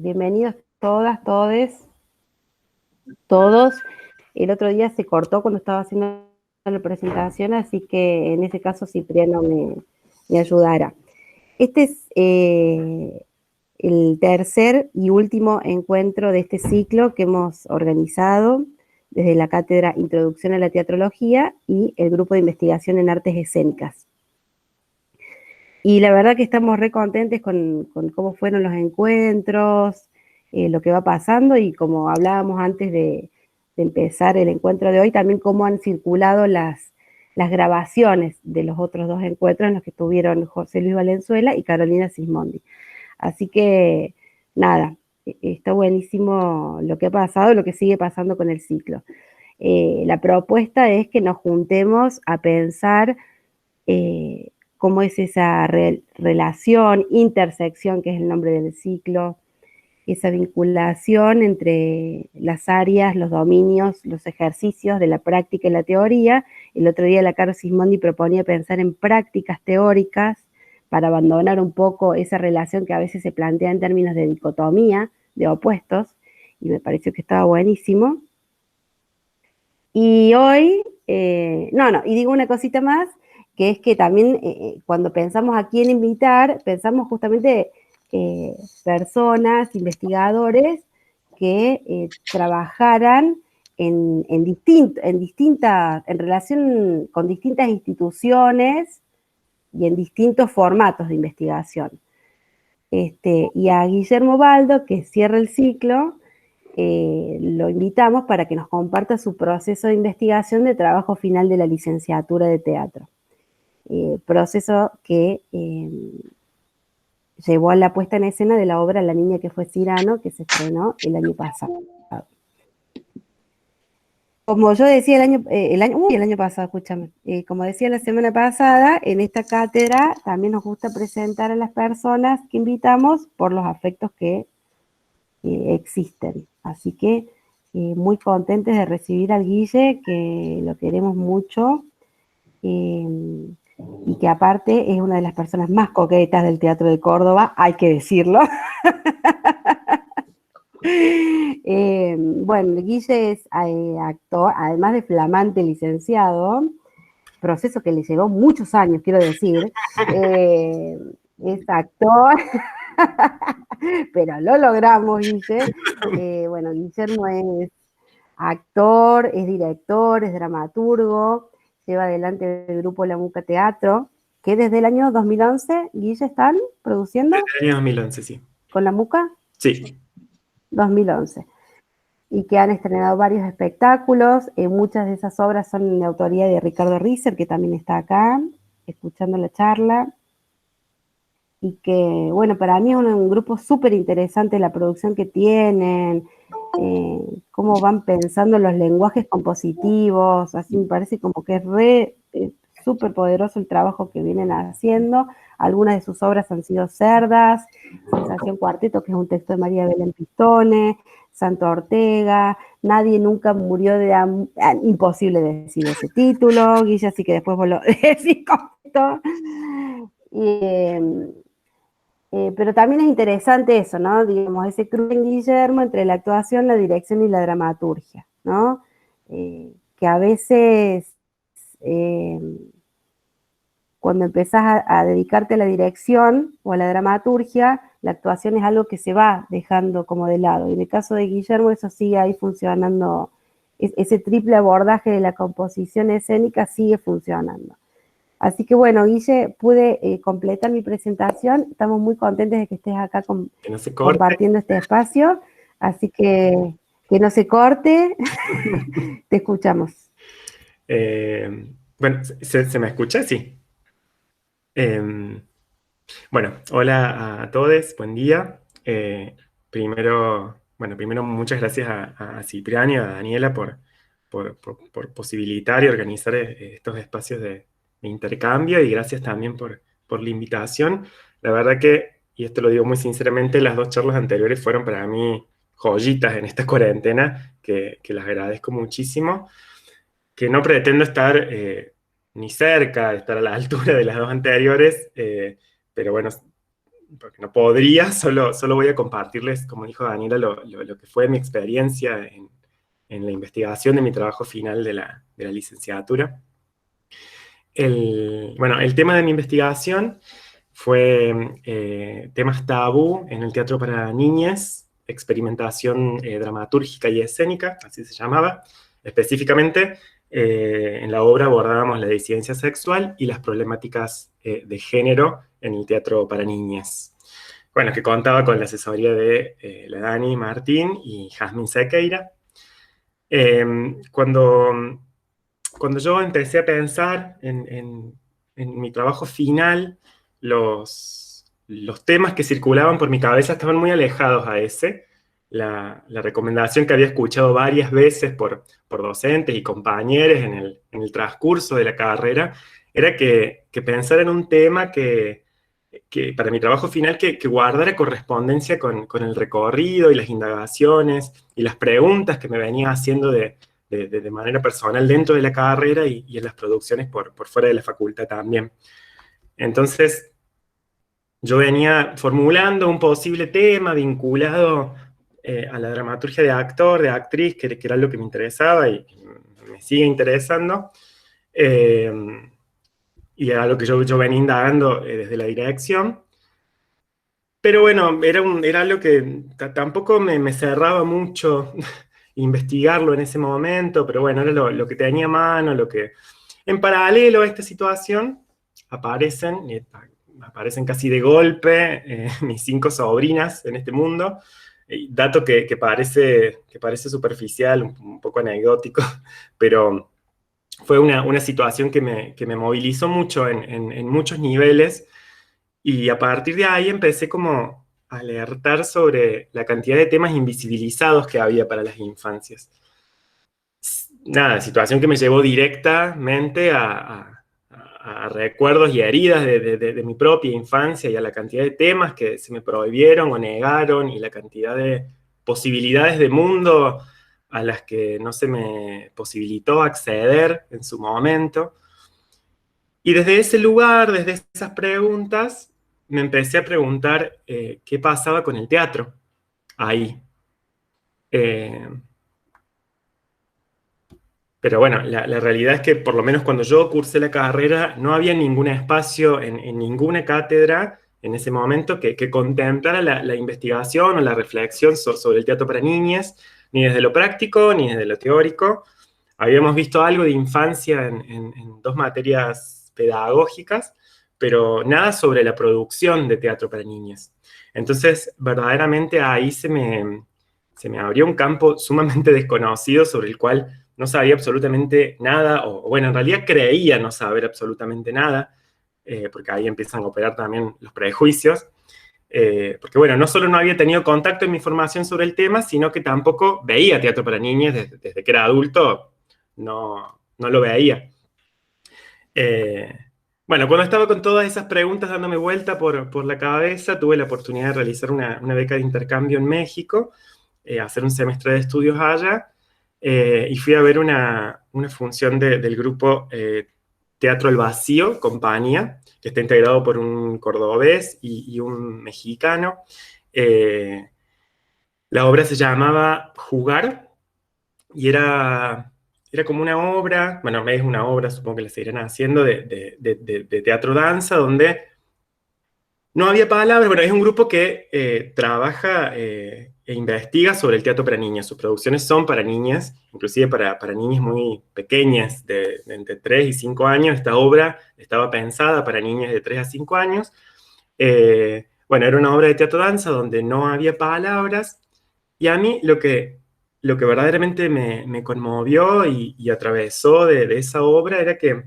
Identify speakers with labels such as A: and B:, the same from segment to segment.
A: Bienvenidos todas, todos. El otro día se cortó cuando estaba haciendo la presentación, así que en ese caso Cipriano me ayudará. Este es el tercer y último encuentro de este ciclo que hemos organizado desde la Cátedra Introducción a la Teatrología y el Grupo de Investigación en Artes Escénicas. Y la verdad que estamos re contentes con cómo fueron los encuentros, lo que va pasando, y como hablábamos antes de empezar el encuentro de hoy, también cómo han circulado las grabaciones de los otros dos encuentros en los que estuvieron José Luis Valenzuela y Carolina Sismondi. Así que, nada, está buenísimo lo que ha pasado y lo que sigue pasando con el ciclo. La propuesta es que nos juntemos a pensar cómo es esa relación, intersección, que es el nombre del ciclo, esa vinculación entre las áreas, los dominios, los ejercicios de la práctica y la teoría. El otro día la Caro Sismondi proponía pensar en prácticas teóricas para abandonar un poco esa relación que a veces se plantea en términos de dicotomía, de opuestos, y me pareció que estaba buenísimo. Y hoy, y digo una cosita más, que es que también cuando pensamos a quién invitar, pensamos justamente personas, investigadores que trabajaran en relación con distintas instituciones y en distintos formatos de investigación. Y a Guillermo Baldo, que cierra el ciclo, lo invitamos para que nos comparta su proceso de investigación de trabajo final de la licenciatura de teatro. Proceso que llevó a la puesta en escena de la obra La niña que fue Cyrano, que se estrenó el año pasado. Como yo decía el año pasado, escúchame, como decía la semana pasada, en esta cátedra también nos gusta presentar a las personas que invitamos por los afectos que existen. Así que muy contentes de recibir al Guille, que lo queremos mucho, y que aparte es una de las personas más coquetas del Teatro de Córdoba, hay que decirlo. Bueno, Guille es actor, además de flamante licenciado, proceso que le llevó muchos años, quiero decir. Es actor, pero lo logramos, Guille. Bueno, Guillermo es actor, es director, es dramaturgo, lleva adelante el grupo La Muca Teatro, que desde el año 2011, Guille, ¿están produciendo?
B: Desde el año 2011, sí.
A: ¿Con La Muca?
B: Sí.
A: 2011. Y que han estrenado varios espectáculos. Muchas de esas obras son de autoría de Ricardo Risser, que también está acá, escuchando la charla. Y que, bueno, para mí es un grupo súper interesante la producción que tienen, cómo van pensando los lenguajes compositivos, así me parece como que es súper poderoso el trabajo que vienen haciendo. Algunas de sus obras han sido Cerdas, Sensación Cuarteto, que es un texto de María Belén Pistone, Santo Ortega, Nadie nunca murió de hambre, imposible decir ese título, Guilla, así que después vos lo decís con esto. Pero también es interesante eso, ¿no? Digamos, ese cruce en Guillermo entre la actuación, la dirección y la dramaturgia, ¿no? Que a veces, eh, cuando empezás a dedicarte a la dirección o a la dramaturgia, la actuación es algo que se va dejando como de lado. Y en el caso de Guillermo, eso sigue ahí funcionando, ese triple abordaje de la composición escénica sigue funcionando. Así que bueno, Guille, pude completar mi presentación. Estamos muy contentos de que estés acá
B: Que no se corte.
A: compartiendo este espacio. Así que no se corte. Te escuchamos.
B: Bueno, ¿se me escucha? Sí. Bueno, hola a todos, buen día. Primero, muchas gracias a Cipriano y a Daniela por posibilitar y organizar estos espacios de intercambio, y gracias también por la invitación. La verdad que, y esto lo digo muy sinceramente, las dos charlas anteriores fueron para mí joyitas en esta cuarentena, que las agradezco muchísimo, que no pretendo estar ni cerca de estar a la altura de las dos anteriores, pero bueno, porque no podría, solo voy a compartirles, como dijo Daniela, lo que fue mi experiencia en la investigación de mi trabajo final de la licenciatura. El tema de mi investigación fue temas tabú en el teatro para niñas, experimentación dramatúrgica y escénica, así se llamaba. Específicamente, en la obra abordábamos la disidencia sexual y las problemáticas de género en el teatro para niñas. Bueno, que contaba con la asesoría de la Dani Martín y Jazmín Sequeira. Cuando yo empecé a pensar en mi trabajo final, los temas que circulaban por mi cabeza estaban muy alejados a ese. La recomendación que había escuchado varias veces por docentes y compañeros en el transcurso de la carrera era que pensara en un tema que para mi trabajo final que guardara correspondencia con el recorrido y las indagaciones y las preguntas que me venía haciendo de manera personal dentro de la carrera y en las producciones por fuera de la facultad también. Entonces, yo venía formulando un posible tema vinculado a la dramaturgia de actor, de actriz, que era lo que me interesaba y me sigue interesando, y era lo que yo venía indagando desde la dirección. Pero bueno, era algo que tampoco me cerraba mucho investigarlo en ese momento, pero bueno, era lo que tenía a mano, lo que... En paralelo a esta situación, aparecen casi de golpe mis 5 sobrinas en este mundo, dato que parece superficial, un poco anecdótico, pero fue una situación que me movilizó mucho en muchos niveles, y a partir de ahí empecé como a alertar sobre la cantidad de temas invisibilizados que había para las infancias. Nada, situación que me llevó directamente a recuerdos y heridas de mi propia infancia y a la cantidad de temas que se me prohibieron o negaron y la cantidad de posibilidades de mundo a las que no se me posibilitó acceder en su momento. Y desde ese lugar, desde esas preguntas, me empecé a preguntar qué pasaba con el teatro ahí. Eh, pero bueno, la realidad es que por lo menos cuando yo cursé la carrera no había ningún espacio en ninguna cátedra en ese momento que contemplara la investigación o la reflexión sobre el teatro para niñas, ni desde lo práctico ni desde lo teórico. Habíamos visto algo de infancia en 2 materias pedagógicas, pero nada sobre la producción de teatro para niñas. Entonces, verdaderamente ahí se me abrió un campo sumamente desconocido sobre el cual no sabía absolutamente nada, o bueno, en realidad creía no saber absolutamente nada, porque ahí empiezan a operar también los prejuicios, porque bueno, no solo no había tenido contacto en mi formación sobre el tema, sino que tampoco veía teatro para niñas desde que era adulto, no lo veía. Bueno, cuando estaba con todas esas preguntas dándome vuelta por la cabeza, tuve la oportunidad de realizar una beca de intercambio en México, hacer un semestre de estudios allá, y fui a ver una función del grupo Teatro El Vacío, compañía, que está integrado por un cordobés y un mexicano. La obra se llamaba Jugar, y era como una obra, bueno, es una obra, supongo que la seguirán haciendo, de teatro-danza, donde no había palabras. Bueno, es un grupo que trabaja e investiga sobre el teatro para niñas. Sus producciones son para niñas, inclusive para niñas muy pequeñas, de entre 3 y 5 años. Esta obra estaba pensada para niñas de 3 a 5 años. Bueno, era una obra de teatro-danza donde no había palabras, y a mí lo que verdaderamente me conmovió y atravesó de esa obra era que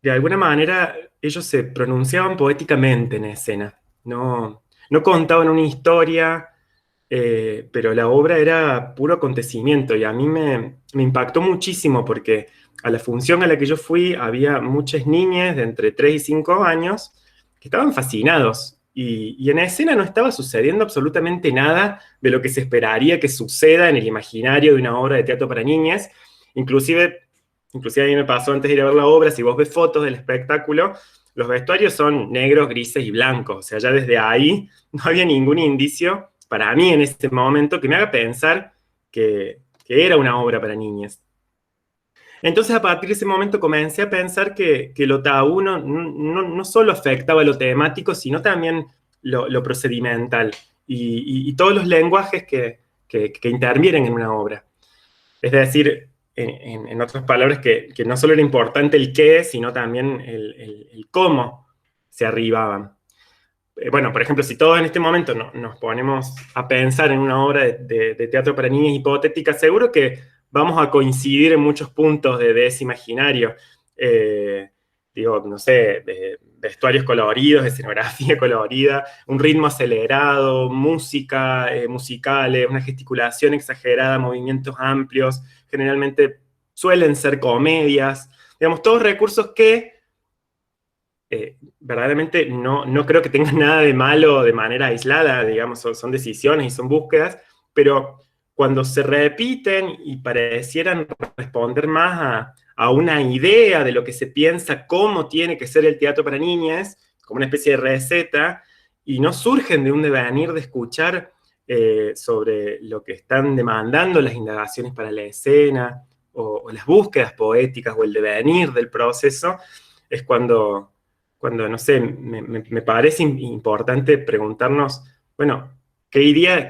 B: de alguna manera ellos se pronunciaban poéticamente en escena. No contaban una historia, pero la obra era puro acontecimiento, y a mí me impactó muchísimo porque a la función a la que yo fui había muchas niñas de entre 3 y 5 años que estaban fascinados, y en escena no estaba sucediendo absolutamente nada de lo que se esperaría que suceda en el imaginario de una obra de teatro para niñas. Inclusive a mí me pasó antes de ir a ver la obra, si vos ves fotos del espectáculo, los vestuarios son negros, grises y blancos, o sea, ya desde ahí no había ningún indicio para mí en ese momento que me haga pensar que era una obra para niñas. Entonces, a partir de ese momento comencé a pensar que lo tabú no solo afectaba lo temático, sino también lo procedimental y todos los lenguajes que intervienen en una obra. Es decir, en otras palabras, que no solo era importante el qué, sino también el cómo se arribaban. Bueno, por ejemplo, si todos en este momento nos ponemos a pensar en una obra de teatro para niñas hipotética, seguro que vamos a coincidir en muchos puntos de ese imaginario. Eh, Digo, no sé, vestuarios coloridos, escenografía colorida, un ritmo acelerado, música, musicales, una gesticulación exagerada, movimientos amplios, generalmente suelen ser comedias, digamos, todos recursos que verdaderamente no creo que tengan nada de malo de manera aislada, digamos, son decisiones y son búsquedas, pero cuando se repiten y parecieran responder más a una idea de lo que se piensa, cómo tiene que ser el teatro para niñas, como una especie de receta, y no surgen de un devenir de escuchar sobre lo que están demandando las indagaciones para la escena, o las búsquedas poéticas, o el devenir del proceso, es cuando no sé, me parece importante preguntarnos, bueno, qué idea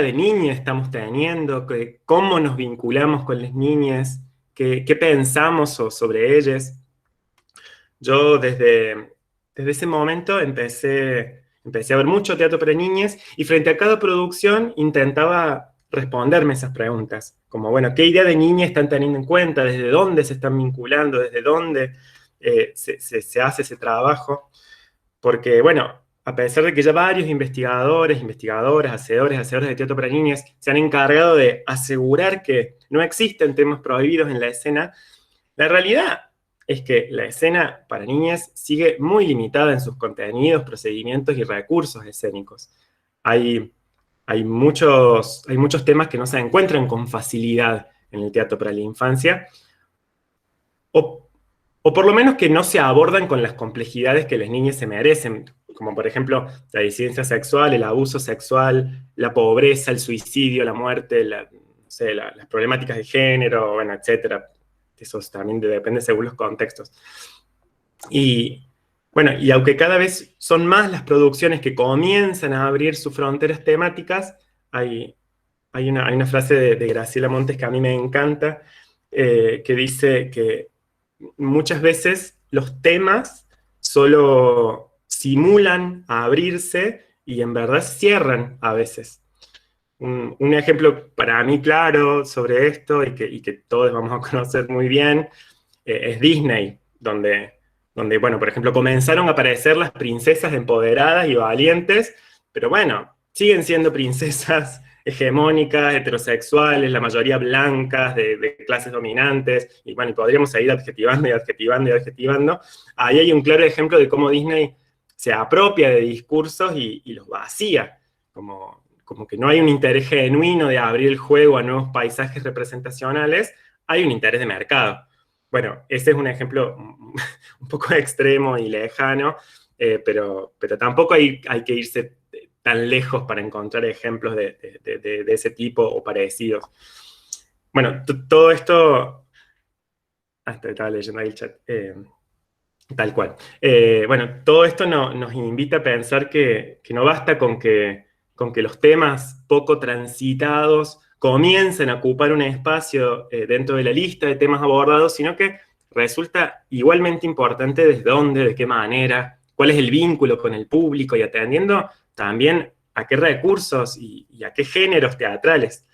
B: de niña estamos teniendo, cómo nos vinculamos con las niñas, qué pensamos sobre ellas. Yo desde ese momento empecé a ver mucho teatro para niñas y frente a cada producción intentaba responderme esas preguntas, como, bueno, ¿qué idea de niña están teniendo en cuenta? ¿Desde dónde se están vinculando? ¿Desde dónde se hace ese trabajo? Porque, bueno, a pesar de que ya varios investigadores, investigadoras, hacedores de teatro para niñas se han encargado de asegurar que no existen temas prohibidos en la escena, la realidad es que la escena para niñas sigue muy limitada en sus contenidos, procedimientos y recursos escénicos. Hay, hay muchos temas que no se encuentran con facilidad en el teatro para la infancia, o, o por lo menos que no se abordan con las complejidades que las niñas se merecen, como por ejemplo la disidencia sexual, el abuso sexual, la pobreza, el suicidio, la muerte, no sé, las problemáticas de género, bueno, etcétera. Eso también depende según los contextos. Y bueno, y aunque cada vez son más las producciones que comienzan a abrir sus fronteras temáticas, hay una frase de Graciela Montes que a mí me encanta, que dice que muchas veces los temas solo simulan a abrirse y en verdad cierran a veces. Un ejemplo para mí claro sobre esto y que todos vamos a conocer muy bien es Disney, donde, bueno, por ejemplo, comenzaron a aparecer las princesas empoderadas y valientes, pero bueno, siguen siendo princesas hegemónicas, heterosexuales, la mayoría blancas, de clases dominantes, y bueno, y podríamos seguir adjetivando y adjetivando y adjetivando. Ahí hay un claro ejemplo de cómo Disney se apropia de discursos y los vacía, como que no hay un interés genuino de abrir el juego a nuevos paisajes representacionales, hay un interés de mercado. Bueno, ese es un ejemplo un poco extremo y lejano, pero tampoco hay que irse tan lejos para encontrar ejemplos de ese tipo o parecidos. Bueno, todo esto... Hasta estaba leyendo ahí el chat. Tal cual. Bueno, todo esto nos invita a pensar que no basta con que los temas poco transitados comiencen a ocupar un espacio dentro de la lista de temas abordados, sino que resulta igualmente importante desde dónde, de qué manera, cuál es el vínculo con el público y atendiendo también a qué recursos y a qué géneros teatrales.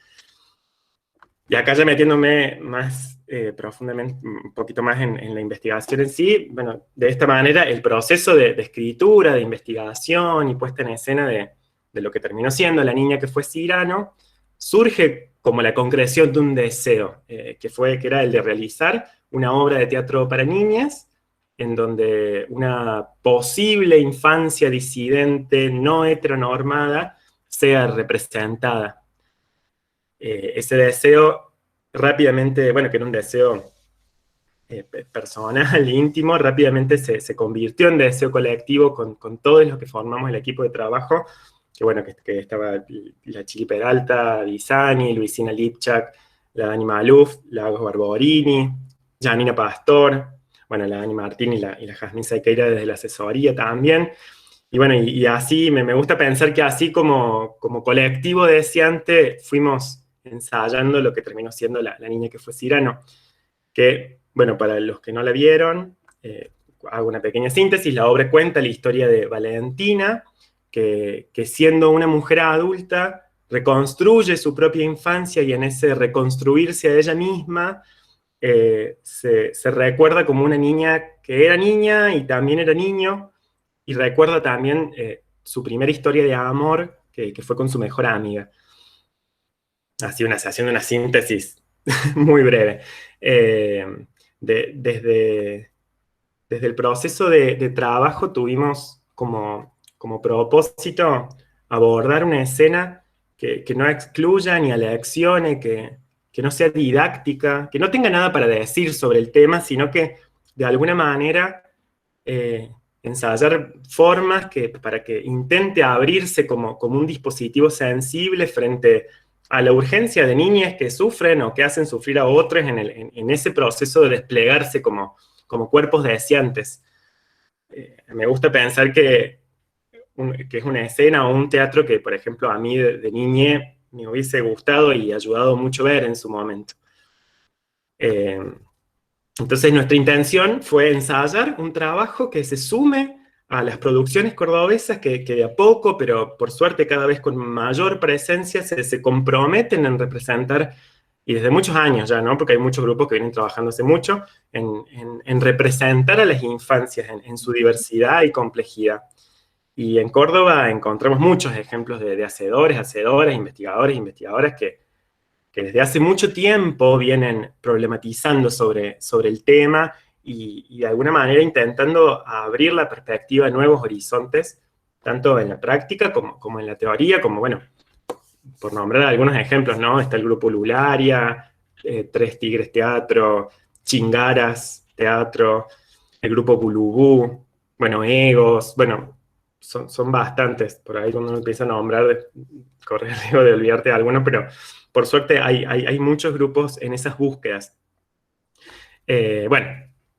B: Y acá ya metiéndome más profundamente, un poquito más en la investigación en sí, bueno, de esta manera el proceso de escritura, de investigación y puesta en escena de lo que terminó siendo La niña que fue Cyrano, surge como la concreción de un deseo, que era el de realizar una obra de teatro para niñas, en donde una posible infancia disidente no heteronormada sea representada. Ese deseo rápidamente, bueno, que era un deseo personal, íntimo, rápidamente se convirtió en deseo colectivo con todos los que formamos el equipo de trabajo, que bueno, que estaba la Chili Peralta, Disani, Luisina Lipchak, la Dani Maluf, Lagos Barborini, Janina Pastor, bueno, la Dani Martín y la Jazmín Sequeira desde la asesoría también. Y bueno, y así me gusta pensar que así como colectivo deseante fuimos ensayando lo que terminó siendo la niña que fue Cyrano, que, bueno, para los que no la vieron, hago una pequeña síntesis. La obra cuenta la historia de Valentina, que siendo una mujer adulta, reconstruye su propia infancia y en ese reconstruirse a ella misma, se recuerda como una niña que era niña y también era niño, y recuerda también su primera historia de amor, que fue con su mejor amiga. Así haciendo una síntesis muy breve. Eh, desde el proceso de trabajo tuvimos como propósito abordar una escena que no excluya ni aleccione, que no sea didáctica, que no tenga nada para decir sobre el tema, sino que de alguna manera eh, ensayar formas para que intente abrirse como un dispositivo sensible frente a la urgencia de niñas que sufren o que hacen sufrir a otros en ese proceso de desplegarse como cuerpos deseantes. Me gusta pensar que es una escena o un teatro que, por ejemplo, a mí de niñe me hubiese gustado y ayudado mucho ver en su momento. Eh, entonces nuestra intención fue ensayar un trabajo que se sume a las producciones cordobesas que de a poco, pero por suerte cada vez con mayor presencia, se comprometen en representar, y desde muchos años ya, ¿no? Porque hay muchos grupos que vienen trabajando hace mucho, en representar a las infancias en su diversidad y complejidad. Y en Córdoba encontramos muchos ejemplos de hacedores, hacedoras, investigadores, investigadoras que desde hace mucho tiempo vienen problematizando sobre el tema y de alguna manera intentando abrir la perspectiva a nuevos horizontes, tanto en la práctica como en la teoría, como, bueno, por nombrar algunos ejemplos, ¿no? Está el grupo Lularia, Tres Tigres Teatro, Chingaras Teatro, el grupo Bulubú, bueno, Egos, bueno, son bastantes, por ahí cuando uno empieza a nombrar, corre el riesgo de olvidarte de alguno, pero por suerte hay muchos grupos en esas búsquedas. Bueno,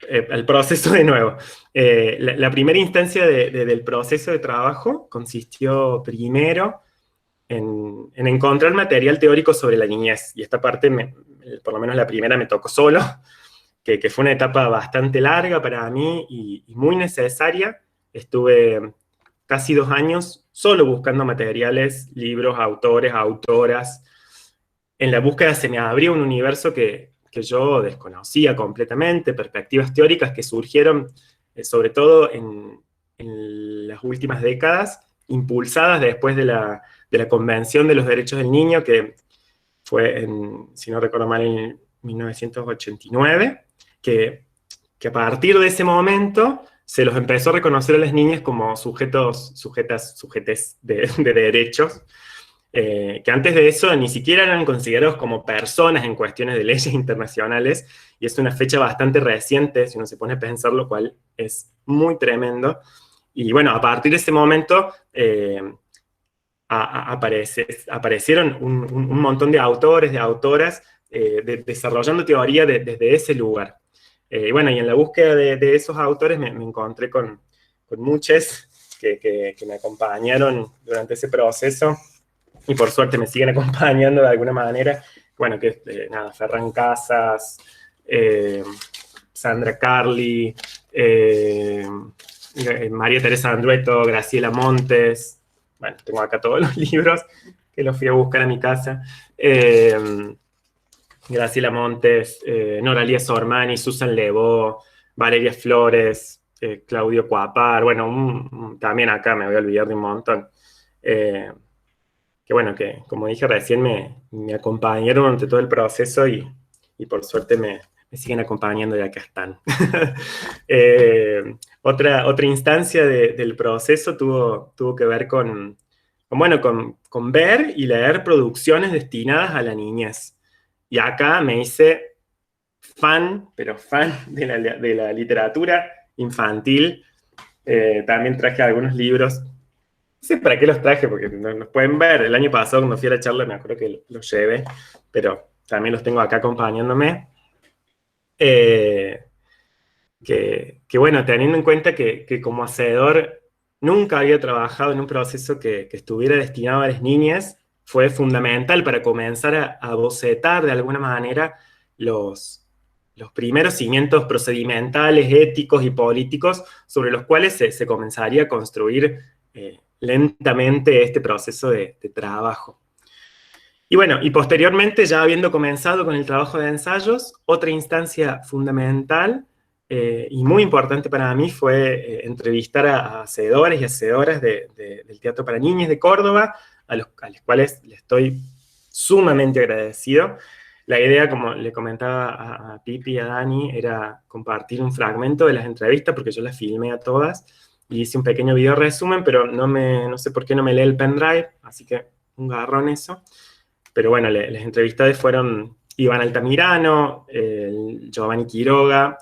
B: el proceso de nuevo. La primera instancia del proceso de trabajo consistió primero en encontrar material teórico sobre la niñez, y esta parte, por lo menos la primera, me tocó solo, que fue una etapa bastante larga para mí y muy necesaria. Estuve casi 2 años solo buscando materiales, libros, autores, autoras. En la búsqueda se me abrió un universo que yo desconocía completamente, perspectivas teóricas que surgieron sobre todo en las últimas décadas, impulsadas después de la Convención de los Derechos del Niño, que fue, si no recuerdo mal, en 1989, que a partir de ese momento se los empezó a reconocer a las niñas como sujetes de derechos, que antes de eso ni siquiera eran considerados como personas en cuestiones de leyes internacionales, y es una fecha bastante reciente, si uno se pone a pensar, lo cual es muy tremendo. Y bueno, a partir de ese momento aparecieron un montón de autores, de autoras, desarrollando teoría desde ese lugar. Y bueno, y en la búsqueda de esos autores me encontré con muchos que me acompañaron durante ese proceso, y por suerte me siguen acompañando de alguna manera. Bueno, que nada, Ferran Casas, Sandra Carli, María Teresa Andrueto, Graciela Montes. Bueno, tengo acá todos los libros que los fui a buscar a mi casa. Graciela Montes, Noralia Sormani, Susan Levó, Valeria Flores, Claudio Coapar. Bueno, también acá me voy a olvidar de un montón. Que bueno, que como dije recién, me acompañaron durante todo el proceso y por suerte me siguen acompañando y acá están. Otra instancia del proceso tuvo que ver bueno, con ver y leer producciones destinadas a la niñez. Y acá me hice fan, pero fan de la literatura infantil. También traje algunos libros. No sé para qué los traje, porque no los pueden ver. El año pasado, cuando fui a la charla, me acuerdo que los llevé, pero también los tengo acá acompañándome. Eh, bueno, teniendo en cuenta que como hacedor nunca había trabajado en un proceso que estuviera destinado a las niñas, fue fundamental para comenzar a bocetar de alguna manera los primeros cimientos procedimentales, éticos y políticos sobre los cuales se comenzaría a construir lentamente este proceso de trabajo. Y bueno, y posteriormente, ya habiendo comenzado con el trabajo de ensayos, otra instancia fundamental y muy importante para mí fue entrevistar a hacedores y hacedoras del Teatro para Niñas de Córdoba, a los cuales le estoy sumamente agradecido. La idea, como le comentaba a Pipi y a Dani, era compartir un fragmento de las entrevistas, porque yo las filmé a todas, y hice un pequeño video resumen, pero no sé por qué no me lee el pendrive, así que un garrón eso. Pero bueno, las entrevistadas fueron Iván Altamirano, Giovanni Quiroga,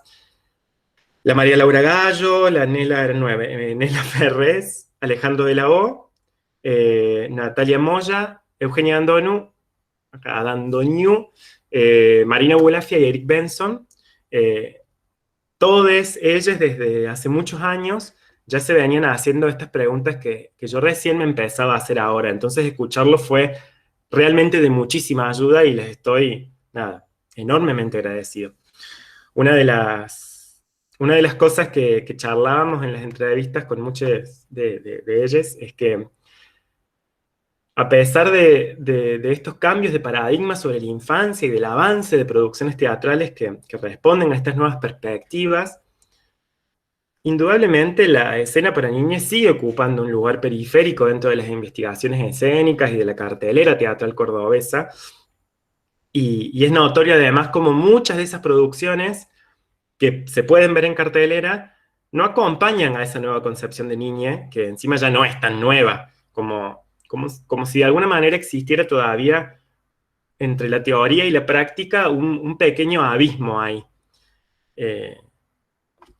B: la María Laura Gallo, la Nela Ferrés, Alejandro de la O, Natalia Moya, Eugenia Andonu, acá Dandoñu, Marina Bulafia y Eric Benson. Todas ellas desde hace muchos años ya se venían haciendo estas preguntas que yo recién me empezaba a hacer ahora. Entonces escucharlo fue realmente de muchísima ayuda y les estoy, nada, enormemente agradecido. Una de las cosas que charlábamos en las entrevistas con muchas de ellas es que a pesar de estos cambios de paradigma sobre la infancia y del avance de producciones teatrales que responden a estas nuevas perspectivas, indudablemente la escena para niñas sigue ocupando un lugar periférico dentro de las investigaciones escénicas y de la cartelera teatral cordobesa, y es notorio además como muchas de esas producciones que se pueden ver en cartelera no acompañan a esa nueva concepción de niña, que encima ya no es tan nueva, como si de alguna manera existiera todavía entre la teoría y la práctica un pequeño abismo ahí.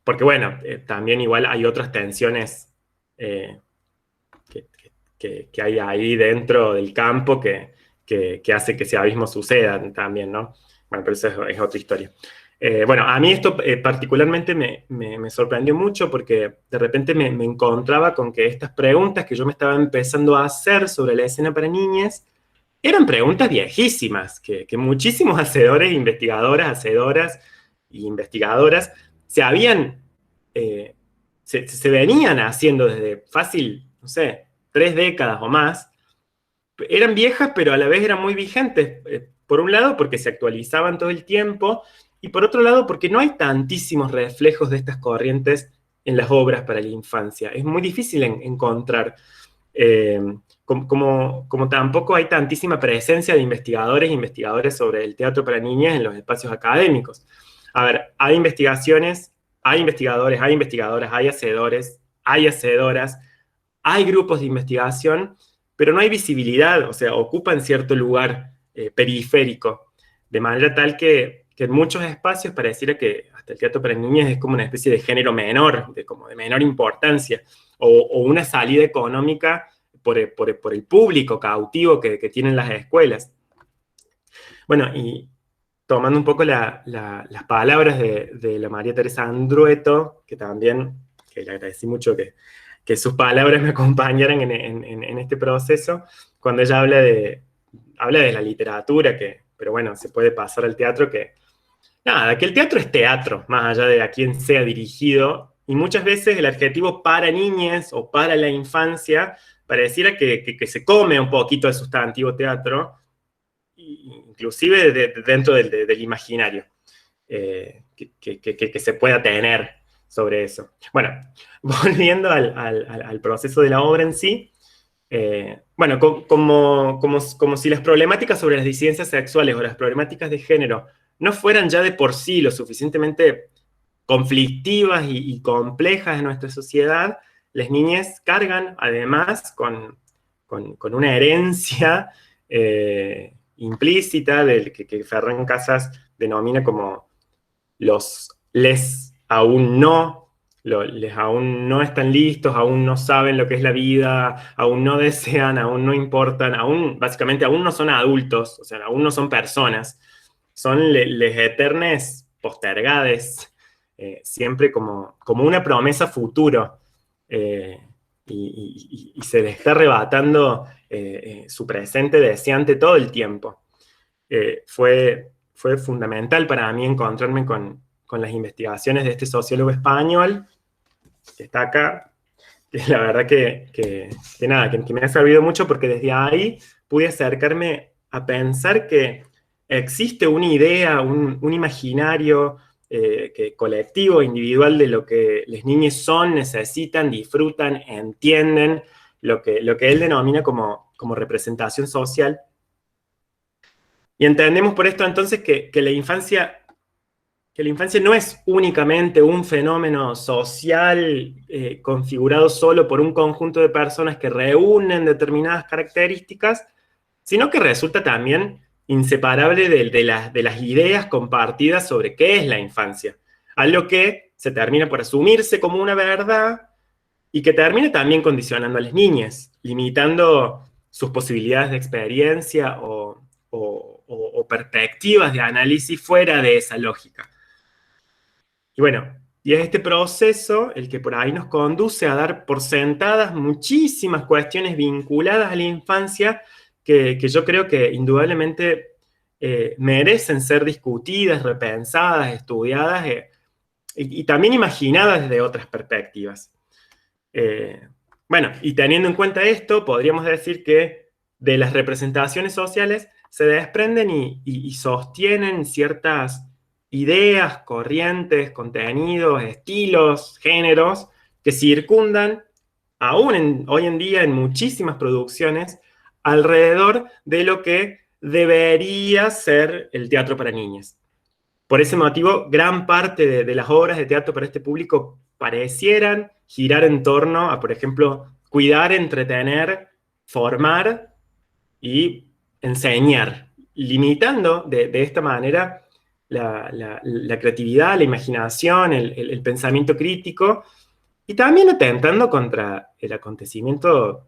B: Porque bueno, también igual hay otras tensiones eh, que, que hay ahí dentro del campo que hace que ese abismo suceda también, ¿no? Bueno, pero eso es otra historia. Bueno, a mí esto particularmente me sorprendió mucho porque de repente me encontraba con que estas preguntas que yo me estaba empezando a hacer sobre la escena para niñas eran preguntas viejísimas, que muchísimos hacedores, investigadoras, hacedoras e investigadoras se habían, se venían haciendo desde fácil, no sé, 3 décadas o más. Eran viejas, pero a la vez eran muy vigentes. Por un lado, porque se actualizaban todo el tiempo, y por otro lado, porque no hay tantísimos reflejos de estas corrientes en las obras para la infancia. Es muy difícil encontrar. Eh, como tampoco hay tantísima presencia de investigadores e investigadoras sobre el teatro para niñas en los espacios académicos. A ver, hay investigaciones, hay investigadores, hay investigadoras, hay hacedores, hay hacedoras, hay grupos de investigación, pero no hay visibilidad, o sea, ocupan cierto lugar periférico, de manera tal que en muchos espacios pareciera que hasta el teatro para niñas es como una especie de género menor, como de menor importancia, o una salida económica por el público cautivo que tienen las escuelas. Bueno, y tomando un poco las palabras de la María Teresa Andrueto, que también, que le agradecí mucho que sus palabras me acompañaran en este proceso, cuando ella habla de la literatura, pero bueno, se puede pasar al teatro, nada, que el teatro es teatro, más allá de a quién sea dirigido, y muchas veces el adjetivo para niñas o para la infancia pareciera que se come un poquito el sustantivo teatro, inclusive dentro del imaginario que se pueda tener sobre eso. Bueno, volviendo al proceso de la obra en sí, bueno, como si las problemáticas sobre las disidencias sexuales o las problemáticas de género no fueran ya de por sí lo suficientemente conflictivas y complejas en nuestra sociedad, las niñas cargan además con una herencia implícita del que Ferran Casas denomina como les aún no, les aún no están listos, aún no saben lo que es la vida, aún no desean, aún no importan, básicamente aún no son adultos, o sea, aún no son personas, son les eternes postergades, siempre como una promesa futuro, y se les está arrebatando su presente deseante todo el tiempo. Fue fundamental para mí encontrarme con las investigaciones de este sociólogo español, que está acá, que la verdad que me ha servido mucho, porque desde ahí pude acercarme a pensar que existe una idea, un imaginario colectivo, individual, de lo que las niñas son, necesitan, disfrutan, entienden, lo que él denomina como representación social. Y entendemos por esto entonces que la infancia no es únicamente un fenómeno social configurado solo por un conjunto de personas que reúnen determinadas características, sino que resulta también inseparable de las ideas compartidas sobre qué es la infancia. Algo que se termina por asumirse como una verdad y que termina también condicionando a las niñas, limitando sus posibilidades de experiencia o perspectivas de análisis fuera de esa lógica. Y bueno, y es este proceso el que por ahí nos conduce a dar por sentadas muchísimas cuestiones vinculadas a la infancia que yo creo que indudablemente merecen ser discutidas, repensadas, estudiadas, y también imaginadas desde otras perspectivas. Bueno, y teniendo en cuenta esto, podríamos decir que de las representaciones sociales se desprenden y sostienen ciertas ideas, corrientes, contenidos, estilos, géneros, que circundan aún hoy en día en muchísimas producciones alrededor de lo que debería ser el teatro para niñas. Por ese motivo, gran parte de las obras de teatro para este público parecieran girar en torno a, por ejemplo, cuidar, entretener, formar y enseñar, limitando de esta manera la creatividad, la imaginación, el pensamiento crítico, y también atentando contra el acontecimiento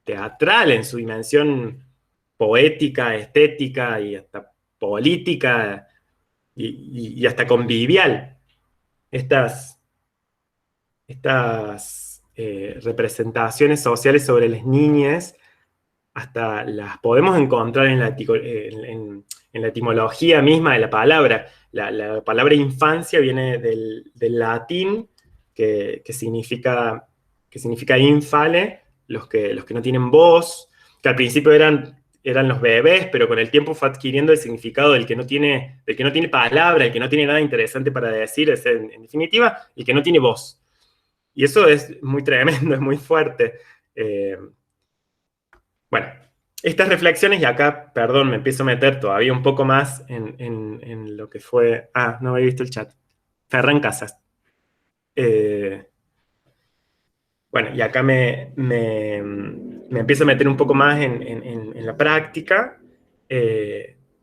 B: teatral en su dimensión poética, estética y hasta política, y hasta convivial. Estas representaciones sociales sobre las niñas hasta las podemos encontrar en la etimología misma de la palabra. La palabra infancia viene del latín, que significa infale, los que no tienen voz, que al principio eran los bebés, pero con el tiempo fue adquiriendo el significado del que no tiene palabra, el que no tiene nada interesante para decir, es en definitiva, el que no tiene voz. Y eso es muy tremendo, es muy fuerte. Bueno, estas reflexiones, y acá, perdón, me empiezo a meter todavía un poco más en lo que fue... Ah, no había visto el chat. Ferran Casas. Bueno, y acá me empiezo a meter un poco más en la práctica.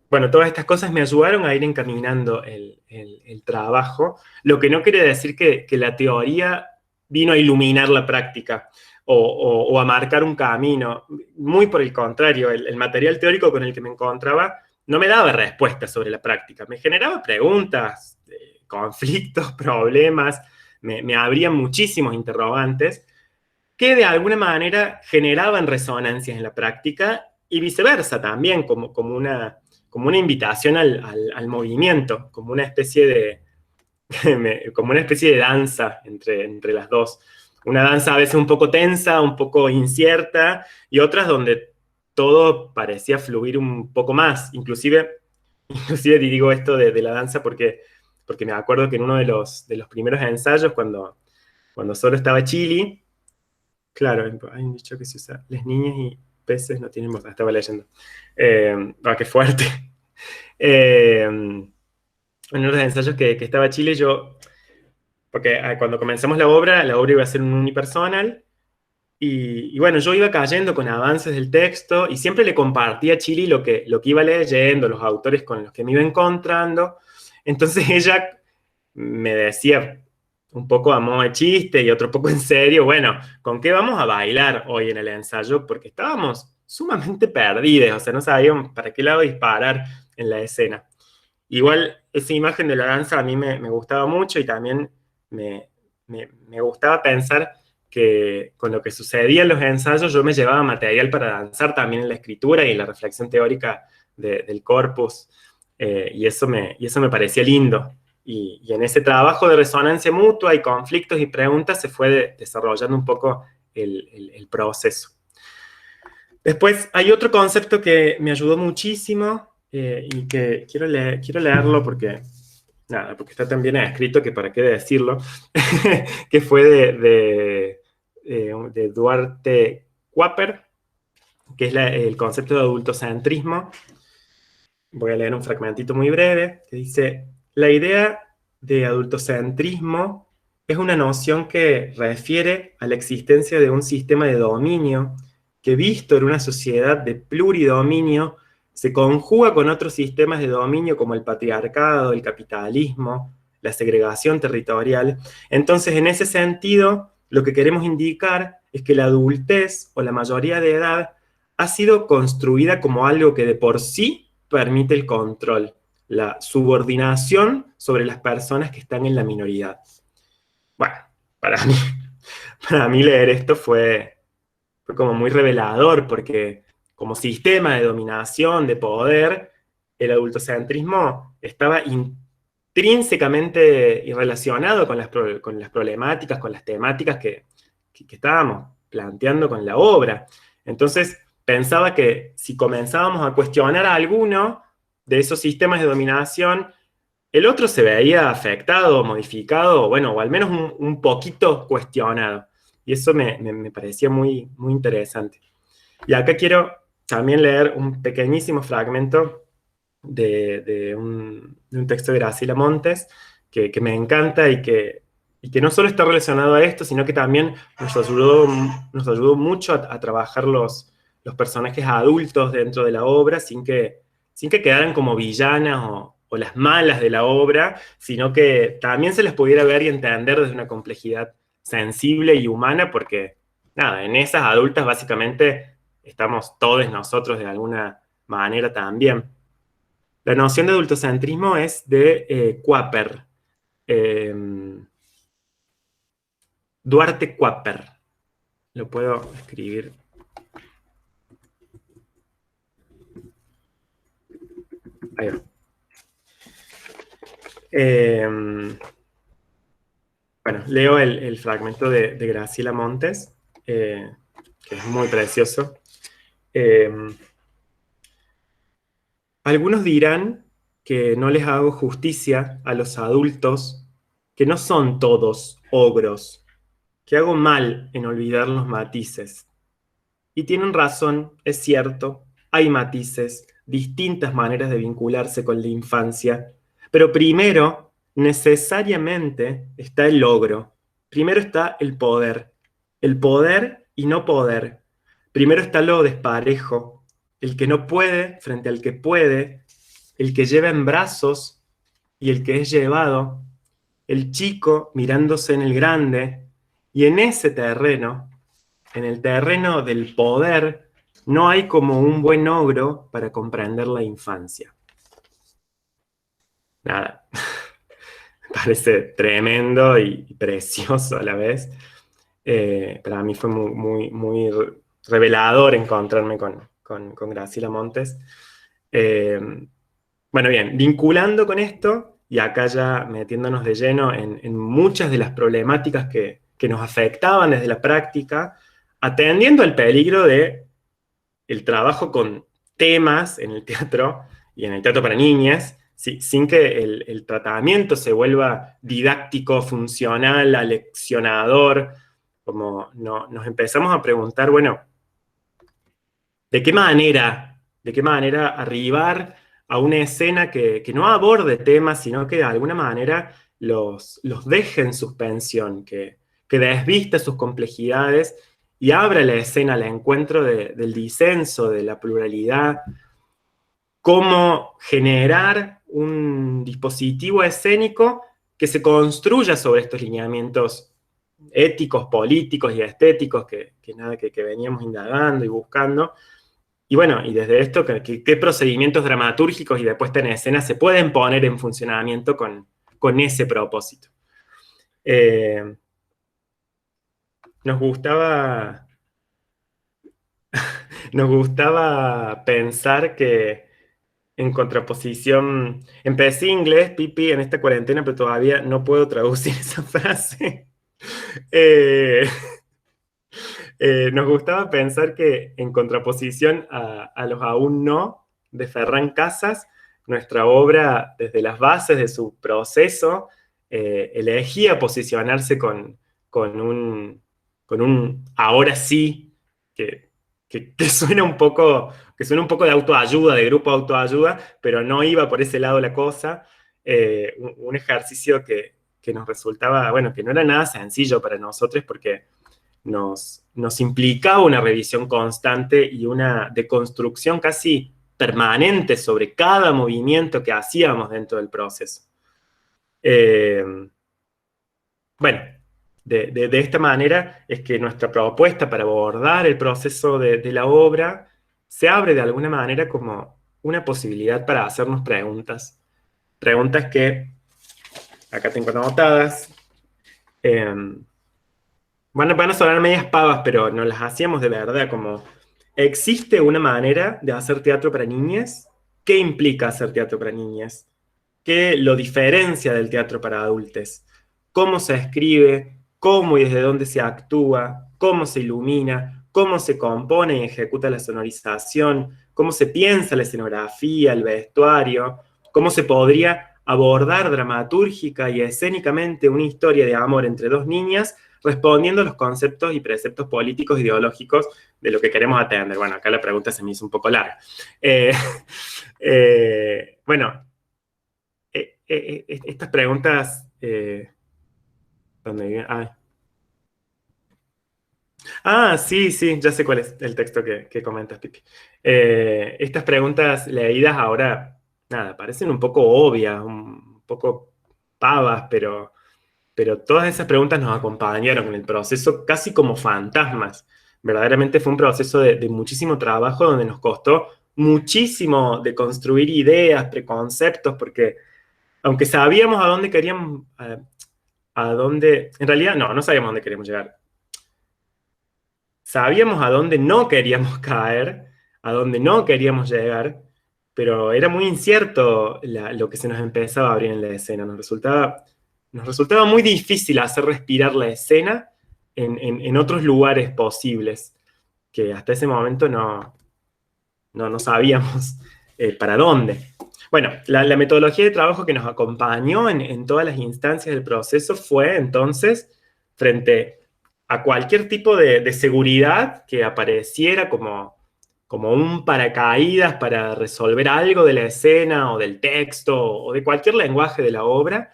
B: Bueno, todas estas cosas me ayudaron a ir encaminando el trabajo, lo que no quiere decir que la teoría vino a iluminar la práctica o a marcar un camino. Muy por el contrario, el material teórico con el que me encontraba no me daba respuestas sobre la práctica, me generaba preguntas, conflictos, problemas, me abrían muchísimos interrogantes que de alguna manera generaban resonancias en la práctica y viceversa también, como una invitación al movimiento, como una especie de danza entre las dos. Una danza a veces un poco tensa, un poco incierta, y otras donde todo parecía fluir un poco más. Inclusive digo esto de la danza porque me acuerdo que en uno de los primeros ensayos, cuando solo estaba Chili, claro, hay un dicho que se usa, las niñas y peces no tienen voz, estaba leyendo. Qué fuerte. En uno de los ensayos que estaba Chile, porque cuando comenzamos la obra iba a ser un unipersonal, y bueno, yo iba cayendo con avances del texto, y siempre le compartía a Chile lo que iba leyendo, los autores con los que me iba encontrando. Entonces ella me decía un poco a modo de chiste y otro poco en serio, bueno, ¿con qué vamos a bailar hoy en el ensayo? Porque estábamos sumamente perdidos, o sea, no sabíamos para qué lado disparar en la escena. Igual esa imagen de la danza a mí me gustaba mucho y también me gustaba pensar que con lo que sucedía en los ensayos yo me llevaba material para danzar también en la escritura y en la reflexión teórica del corpus, y eso me parecía lindo. Y en ese trabajo de resonancia mutua y conflictos y preguntas se fue desarrollando un poco el proceso. Después hay otro concepto que me ayudó muchísimo, y que quiero leerlo porque, nada, porque está tan bien escrito que para qué decirlo, que fue de Duarte Kuaper, que es el concepto de adultocentrismo. Voy a leer un fragmentito muy breve, que dice: la idea de adultocentrismo es una noción que refiere a la existencia de un sistema de dominio que, visto en una sociedad de pluridominio, se conjuga con otros sistemas de dominio como el patriarcado, el capitalismo, la segregación territorial. Entonces, en ese sentido, lo que queremos indicar es que la adultez o la mayoría de edad ha sido construida como algo que de por sí permite el control, la subordinación sobre las personas que están en la minoridad. Bueno, para mí, para mí leer esto fue como muy revelador, porque como sistema de dominación, de poder, el adultocentrismo estaba intrínsecamente relacionado con las problemáticas, con las temáticas que estábamos planteando con la obra. Entonces, pensaba que si comenzábamos a cuestionar a alguno de esos sistemas de dominación, el otro se veía afectado, modificado, bueno, o al menos un poquito cuestionado. Y eso me parecía muy, muy interesante. Y acá quiero también leer un pequeñísimo fragmento de un texto de Graciela Montes, que me encanta y que no solo está relacionado a esto, sino que también nos ayudó mucho a trabajar los personajes adultos dentro de la obra sin que quedaran como villanas o las malas de la obra, sino que también se las pudiera ver y entender desde una complejidad sensible y humana, porque nada, en esas adultas básicamente estamos todos nosotros de alguna manera también. La noción de adultocentrismo es de Kuaper, eh, Duarte Kuaper. Lo puedo escribir. Ahí va. Bueno, leo el fragmento de Graciela Montes, que es muy precioso. Algunos dirán que no les hago justicia a los adultos, que no son todos ogros, que hago mal en olvidar los matices. Y tienen razón, es cierto, hay matices, distintas maneras de vincularse con la infancia, pero primero, necesariamente, está el logro. Primero está el poder y no poder. Primero está lo desparejo, el que no puede frente al que puede, el que lleva en brazos y el que es llevado, el chico mirándose en el grande, y en ese terreno, en el terreno del poder, no hay como un buen ogro para comprender la infancia. Nada, parece tremendo y precioso a la vez. Para mí fue muy, muy revelador encontrarme con Graciela Montes. Bueno, bien, vinculando con esto, y acá ya metiéndonos de lleno en muchas de las problemáticas que nos afectaban desde la práctica, atendiendo al peligro de el trabajo con temas en el teatro y en el teatro para niñas, sin que el tratamiento se vuelva didáctico, funcional, aleccionador, como nos empezamos a preguntar, bueno, ¿de qué manera arribar a una escena que no aborde temas, sino que de alguna manera los deje en suspensión, que desvista sus complejidades y abra la escena al encuentro del disenso, de la pluralidad? ¿Cómo generar un dispositivo escénico que se construya sobre estos lineamientos éticos, políticos y estéticos que veníamos indagando y buscando. Y bueno, y desde esto, ¿qué procedimientos dramatúrgicos y de puesta en escena se pueden poner en funcionamiento con ese propósito? Nos gustaba pensar que en contraposición, empecé inglés, Pipi, en esta cuarentena, pero todavía no puedo traducir esa frase. Eh, Nos gustaba pensar que en contraposición a los aún no de Ferran Casas, nuestra obra desde las bases de su proceso elegía posicionarse con un ahora sí que suena un poco de autoayuda, de grupo de autoayuda, pero no iba por ese lado la cosa. Un ejercicio que nos resultaba, bueno, que no era nada sencillo para nosotros porque nos implicaba una revisión constante y una deconstrucción casi permanente sobre cada movimiento que hacíamos dentro del proceso. Bueno, de esta manera es que nuestra propuesta para abordar el proceso de la obra se abre de alguna manera como una posibilidad para hacernos preguntas. Preguntas que acá tengo anotadas. Van a sonar medias pavas, pero nos las hacíamos de verdad, como, ¿existe una manera de hacer teatro para niñas? ¿Qué implica hacer teatro para niñas? ¿Qué lo diferencia del teatro para adultos? ¿Cómo se escribe? ¿Cómo y desde dónde se actúa? ¿Cómo se ilumina? ¿Cómo se compone y ejecuta la sonorización? ¿Cómo se piensa la escenografía, el vestuario? ¿Cómo se podría abordar dramatúrgica y escénicamente una historia de amor entre dos niñas respondiendo a los conceptos y preceptos políticos e ideológicos de lo que queremos atender? Bueno, acá la pregunta se me hizo un poco larga. Bueno, estas preguntas... ¿dónde viven? Sí, sí, ya sé cuál es el texto que comentas, Pipi. Estas preguntas leídas ahora, nada, parecen un poco obvias, un poco pavas, pero todas esas preguntas nos acompañaron en el proceso casi como fantasmas. Verdaderamente fue un proceso de muchísimo trabajo donde nos costó muchísimo de construir ideas, preconceptos, porque aunque sabíamos a dónde queríamos, en realidad no sabíamos a dónde queríamos llegar. Sabíamos a dónde no queríamos caer, a dónde no queríamos llegar, pero era muy incierto lo que se nos empezaba a abrir en la escena. Nos resultaba muy difícil hacer respirar la escena en otros lugares posibles, que hasta ese momento no sabíamos para dónde. Bueno, la metodología de trabajo que nos acompañó en todas las instancias del proceso fue entonces, frente a cualquier tipo de seguridad que apareciera como un paracaídas para resolver algo de la escena o del texto o de cualquier lenguaje de la obra,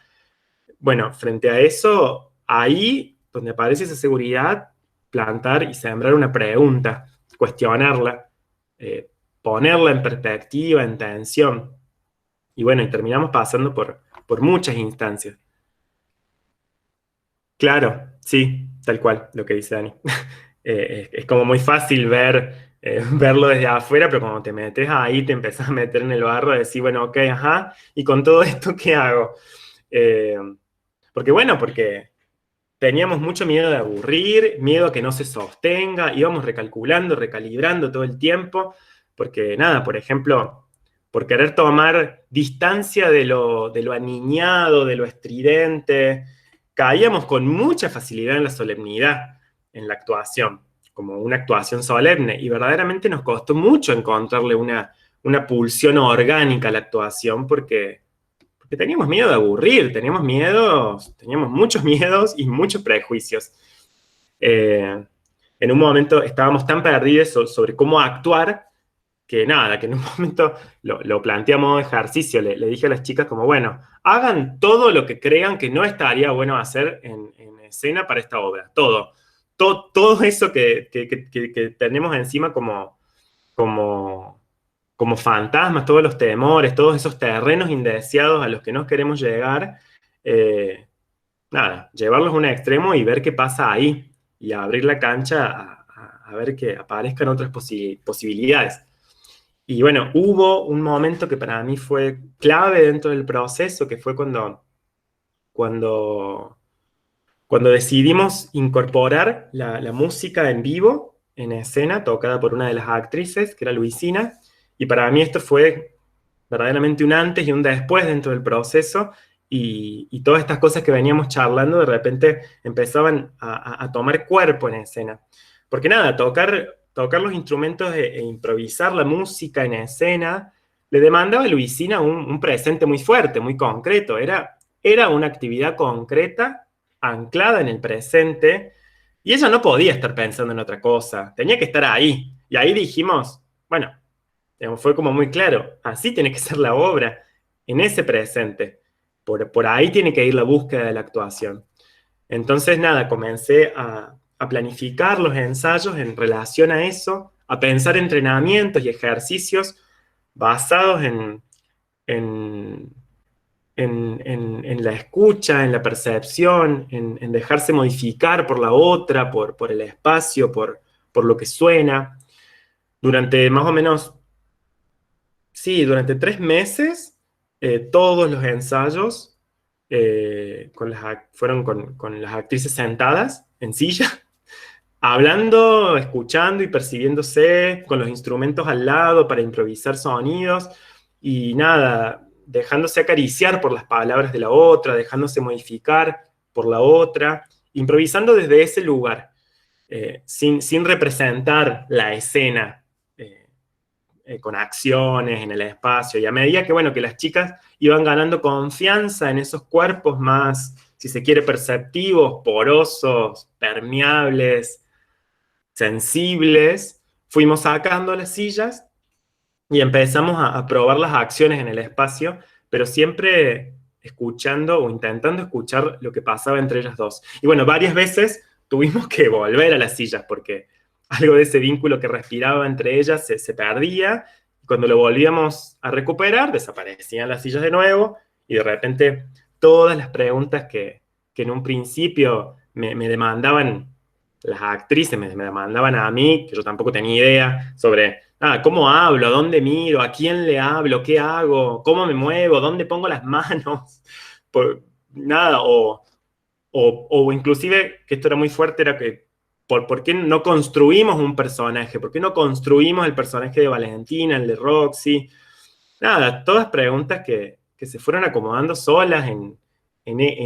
B: bueno, frente a eso, ahí donde aparece esa seguridad, plantar y sembrar una pregunta, cuestionarla, eh, ponerla en perspectiva, en tensión. Y bueno, y terminamos pasando por muchas instancias. Claro, sí, tal cual, lo que dice Dani. Es como muy fácil verlo desde afuera, pero cuando te metes ahí, te empezás a meter en el barro y decir, bueno, ok, ajá, ¿y con todo esto qué hago? Eh, porque teníamos mucho miedo de aburrir, miedo a que no se sostenga, íbamos recalculando, recalibrando todo el tiempo, porque nada, por ejemplo, por querer tomar distancia de lo aniñado, de lo estridente, caíamos con mucha facilidad en la solemnidad, en la actuación, como una actuación solemne, y verdaderamente nos costó mucho encontrarle una pulsión orgánica a la actuación, porque teníamos miedo de aburrir, teníamos muchos miedos y muchos prejuicios. En un momento estábamos tan perdidos sobre cómo actuar que nada, que en un momento lo planteamos ejercicio, le dije a las chicas como, bueno, hagan todo lo que crean que no estaría bueno hacer en escena para esta obra, todo eso que tenemos encima como, como fantasmas, todos los temores, todos esos terrenos indeseados a los que no queremos llegar, eh, nada, llevarlos a un extremo y ver qué pasa ahí, y abrir la cancha a ver que aparezcan otras posibilidades. Y bueno, hubo un momento que para mí fue clave dentro del proceso, que fue cuando, cuando decidimos incorporar la música en vivo, en escena, tocada por una de las actrices, que era Luisina, y para mí esto fue verdaderamente un antes y un después dentro del proceso, y todas estas cosas que veníamos charlando de repente empezaban a tomar cuerpo en escena. Porque nada, tocar los instrumentos e improvisar la música en escena le demandaba a Luisina un presente muy fuerte, muy concreto. Era una actividad concreta, anclada en el presente, y ella no podía estar pensando en otra cosa, tenía que estar ahí. Y ahí dijimos, bueno, fue como muy claro, así tiene que ser la obra, en ese presente. Por ahí tiene que ir la búsqueda de la actuación. Entonces, nada, comencé a planificar los ensayos en relación a eso, a pensar entrenamientos y ejercicios basados en, en la escucha, en la percepción, en dejarse modificar por la otra, por el espacio, por lo que suena. Durante más o menos, sí, durante 3 meses, todos los ensayos fueron con las actrices sentadas en silla, hablando, escuchando y percibiéndose, con los instrumentos al lado para improvisar sonidos, y nada, dejándose acariciar por las palabras de la otra, dejándose modificar por la otra, improvisando desde ese lugar, sin representar la escena, con acciones en el espacio. Y a medida que, bueno, que las chicas iban ganando confianza en esos cuerpos más, si se quiere, perceptivos, porosos, permeables, sensibles, fuimos sacando las sillas y empezamos a probar las acciones en el espacio, pero siempre escuchando o intentando escuchar lo que pasaba entre ellas dos. Y bueno, varias veces tuvimos que volver a las sillas porque algo de ese vínculo que respiraba entre ellas se perdía. Y cuando lo volvíamos a recuperar, desaparecían las sillas de nuevo, y de repente todas las preguntas que en un principio me demandaban las actrices, me demandaban a mí, que yo tampoco tenía idea, sobre cómo hablo, a dónde miro, a quién le hablo, qué hago, cómo me muevo, dónde pongo las manos. Nada, o inclusive, que esto era muy fuerte, era que ¿por qué no construimos un personaje? ¿Por qué no construimos el personaje de Valentina, el de Roxy? Nada, todas preguntas que se fueron acomodando solas en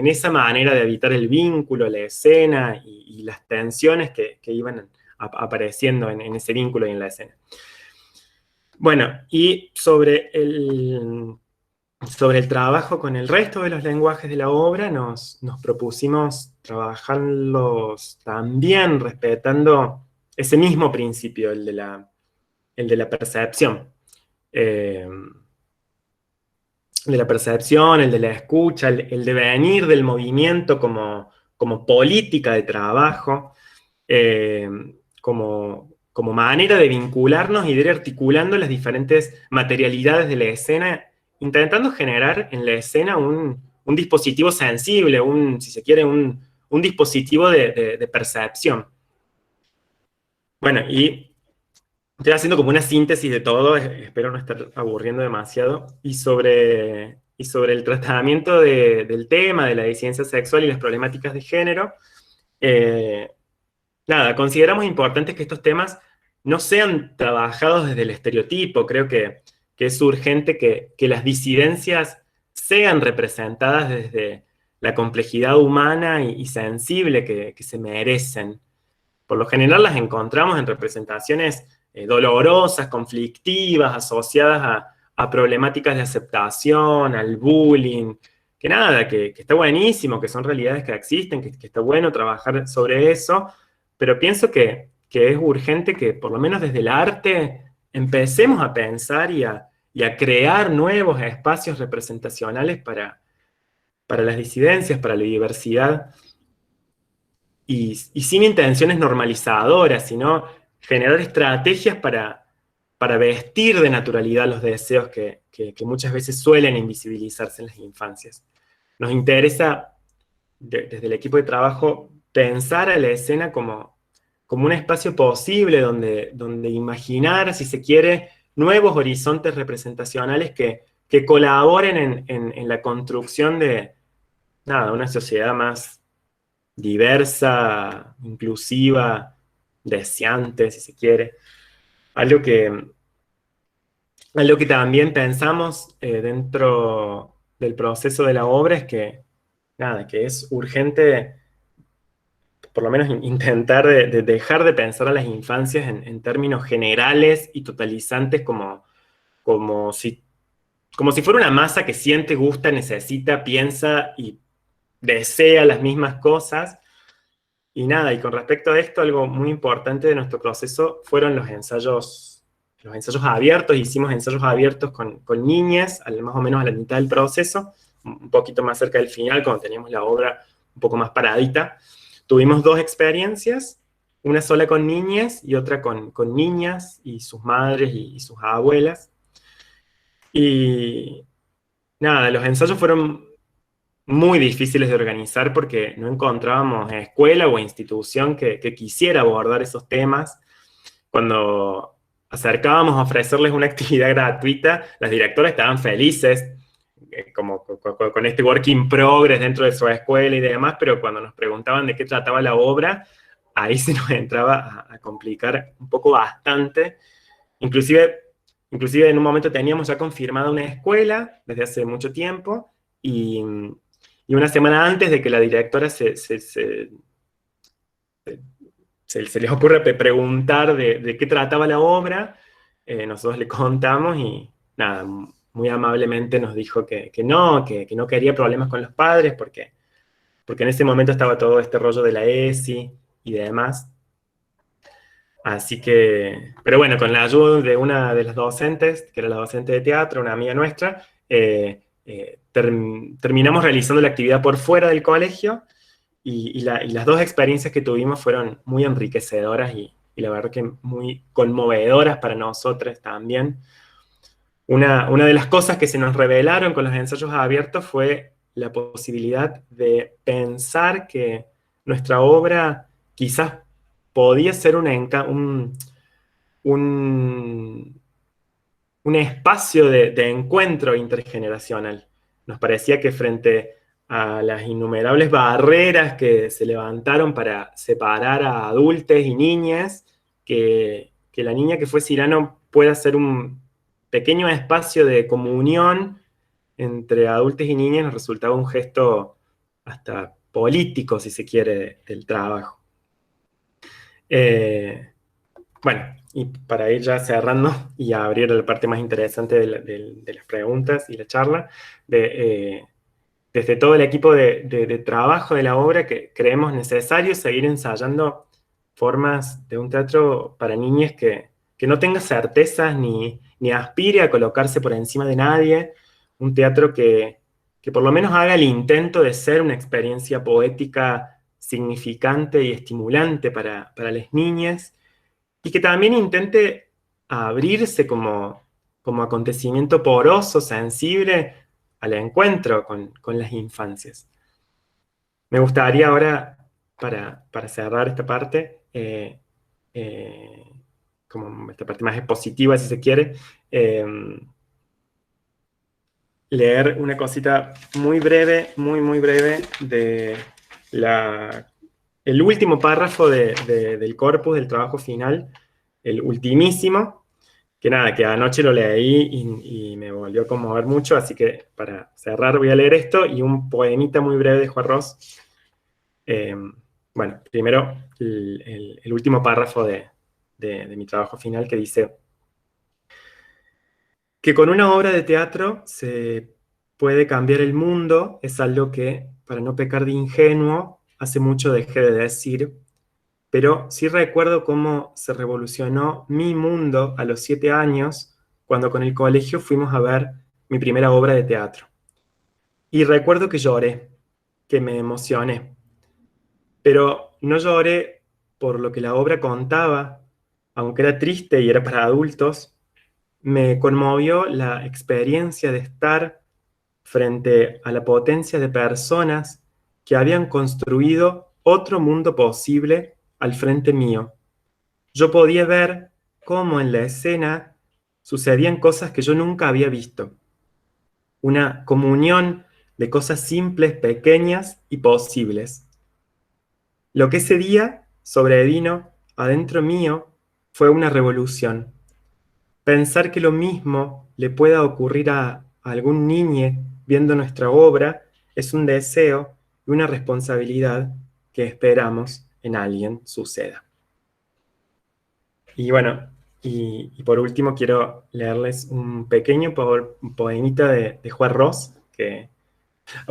B: esa manera de evitar el vínculo, la escena y las tensiones que iban apareciendo en ese vínculo y en la escena. Bueno, y sobre el trabajo con el resto de los lenguajes de la obra, nos propusimos trabajarlos también respetando ese mismo principio, el de la percepción. De la percepción, el de la escucha, el devenir del movimiento como política de trabajo, eh, como manera de vincularnos y de ir articulando las diferentes materialidades de la escena, intentando generar en la escena un dispositivo sensible, si se quiere, un dispositivo de percepción. Bueno, y estoy haciendo como una síntesis de todo, espero no estar aburriendo demasiado, y sobre el tratamiento del tema de la disidencia sexual y las problemáticas de género. eh, Nada, consideramos importante que estos temas no sean trabajados desde el estereotipo. Creo que es urgente que las disidencias sean representadas desde la complejidad humana y sensible que se merecen. Por lo general las encontramos en representaciones dolorosas, conflictivas, asociadas a problemáticas de aceptación, al bullying, que nada, que está buenísimo, que son realidades que existen, que está bueno trabajar sobre eso, pero pienso que es urgente que por lo menos desde el arte empecemos a pensar y a crear nuevos espacios representacionales para las disidencias, para la diversidad, y sin intenciones normalizadoras, sino generar estrategias para vestir de naturalidad los deseos que muchas veces suelen invisibilizarse en las infancias. nos interesa desde el equipo de trabajo pensar a la escena como un espacio posible donde imaginar, si se quiere, nuevos horizontes representacionales que colaboren en la construcción de nada, una sociedad más diversa, inclusiva, deseante, si se quiere. Algo que, algo que también pensamos dentro del proceso de la obra es que, nada, que es urgente por lo menos intentar de dejar de pensar a las infancias en términos generales y totalizantes como si, como si fuera una masa que siente, gusta, necesita, piensa y desea las mismas cosas. Y nada, y con respecto a esto, algo muy importante de nuestro proceso fueron los ensayos abiertos. Hicimos ensayos abiertos con niñas, más o menos a la mitad del proceso, un poquito más cerca del final, cuando teníamos la obra un poco más paradita. Tuvimos dos experiencias, una sola con niñas y otra con niñas y sus madres y sus abuelas. Y nada, los ensayos fueron muy difíciles de organizar porque no encontrábamos escuela o institución que quisiera abordar esos temas. Cuando acercábamos a ofrecerles una actividad gratuita, las directoras estaban felices, como con este work in progress dentro de su escuela y demás, pero cuando nos preguntaban de qué trataba la obra, ahí se nos entraba a complicar un poco bastante. Inclusive, inclusive en un momento teníamos ya confirmada una escuela desde hace mucho tiempo y una semana antes de que la directora se les ocurre preguntar de qué trataba la obra, nosotros le contamos y nada, muy amablemente nos dijo que no quería problemas con los padres porque en ese momento estaba todo este rollo de la ESI y demás. Así que, pero bueno, con la ayuda de una de las docentes, que era la docente de teatro, una amiga nuestra, terminamos realizando la actividad por fuera del colegio y las dos experiencias que tuvimos fueron muy enriquecedoras y la verdad que muy conmovedoras para nosotros también. Una de las cosas que se nos revelaron con los ensayos abiertos fue la posibilidad de pensar que nuestra obra quizás podía ser un, un espacio de encuentro intergeneracional. Nos parecía que frente a las innumerables barreras que se levantaron para separar a adultos y niñas, que la niña que fue Cirano pueda ser un pequeño espacio de comunión entre adultos y niñas, nos resultaba un gesto hasta político, si se quiere, del trabajo. Eh, bueno, y para ir ya cerrando y abrir la parte más interesante de las preguntas y la charla, desde todo el equipo de trabajo de la obra que creemos necesario seguir ensayando formas de un teatro para niñas que no tenga certezas ni aspire a colocarse por encima de nadie, un teatro que por lo menos haga el intento de ser una experiencia poética significante y estimulante para las niñas, y que también intente abrirse como acontecimiento poroso, sensible al encuentro con las infancias. Me gustaría ahora, para cerrar esta parte, eh, como esta parte más expositiva, si se quiere, eh, leer una cosita muy breve, muy breve, de el último párrafo del corpus, del trabajo final, el ultimísimo, que nada, que anoche lo leí y me volvió a conmover mucho, así que para cerrar voy a leer esto y un poemita muy breve de Juan Ros. Eh, bueno, primero el último párrafo de mi trabajo final que dice que con una obra de teatro se puede cambiar el mundo, es algo que, para no pecar de ingenuo, hace mucho dejé de decir, pero sí recuerdo cómo se revolucionó mi mundo a los 7 años, cuando con el colegio fuimos a ver mi primera obra de teatro. Y recuerdo que lloré, que me emocioné, pero no lloré por lo que la obra contaba, aunque era triste y era para adultos, me conmovió la experiencia de estar frente a la potencia de personas que habían construido otro mundo posible al frente mío. Yo podía ver cómo en la escena sucedían cosas que yo nunca había visto. Una comunión de cosas simples, pequeñas y posibles. Lo que ese día sobrevino adentro mío fue una revolución. Pensar que lo mismo le pueda ocurrir a algún niño viendo nuestra obra es un deseo y una responsabilidad que esperamos en alguien suceda. Y bueno, y por último quiero leerles un pequeño poemita de Juan Ros, que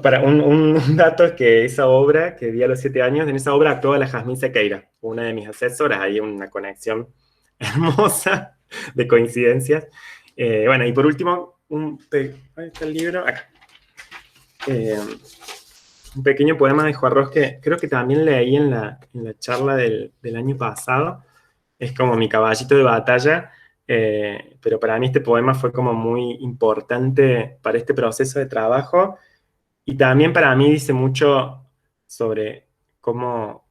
B: para un dato es que esa obra que vi a los 7 años, en esa obra actuaba la Jazmín Sequeira, una de mis asesoras, hay una conexión hermosa de coincidencias. Bueno, y por último, ahí está el libro, acá. Un pequeño poema de Juan Ros que creo que también leí en la charla del año pasado. Es como mi caballito de batalla, pero para mí este poema fue como muy importante para este proceso de trabajo y también para mí dice mucho sobre cómo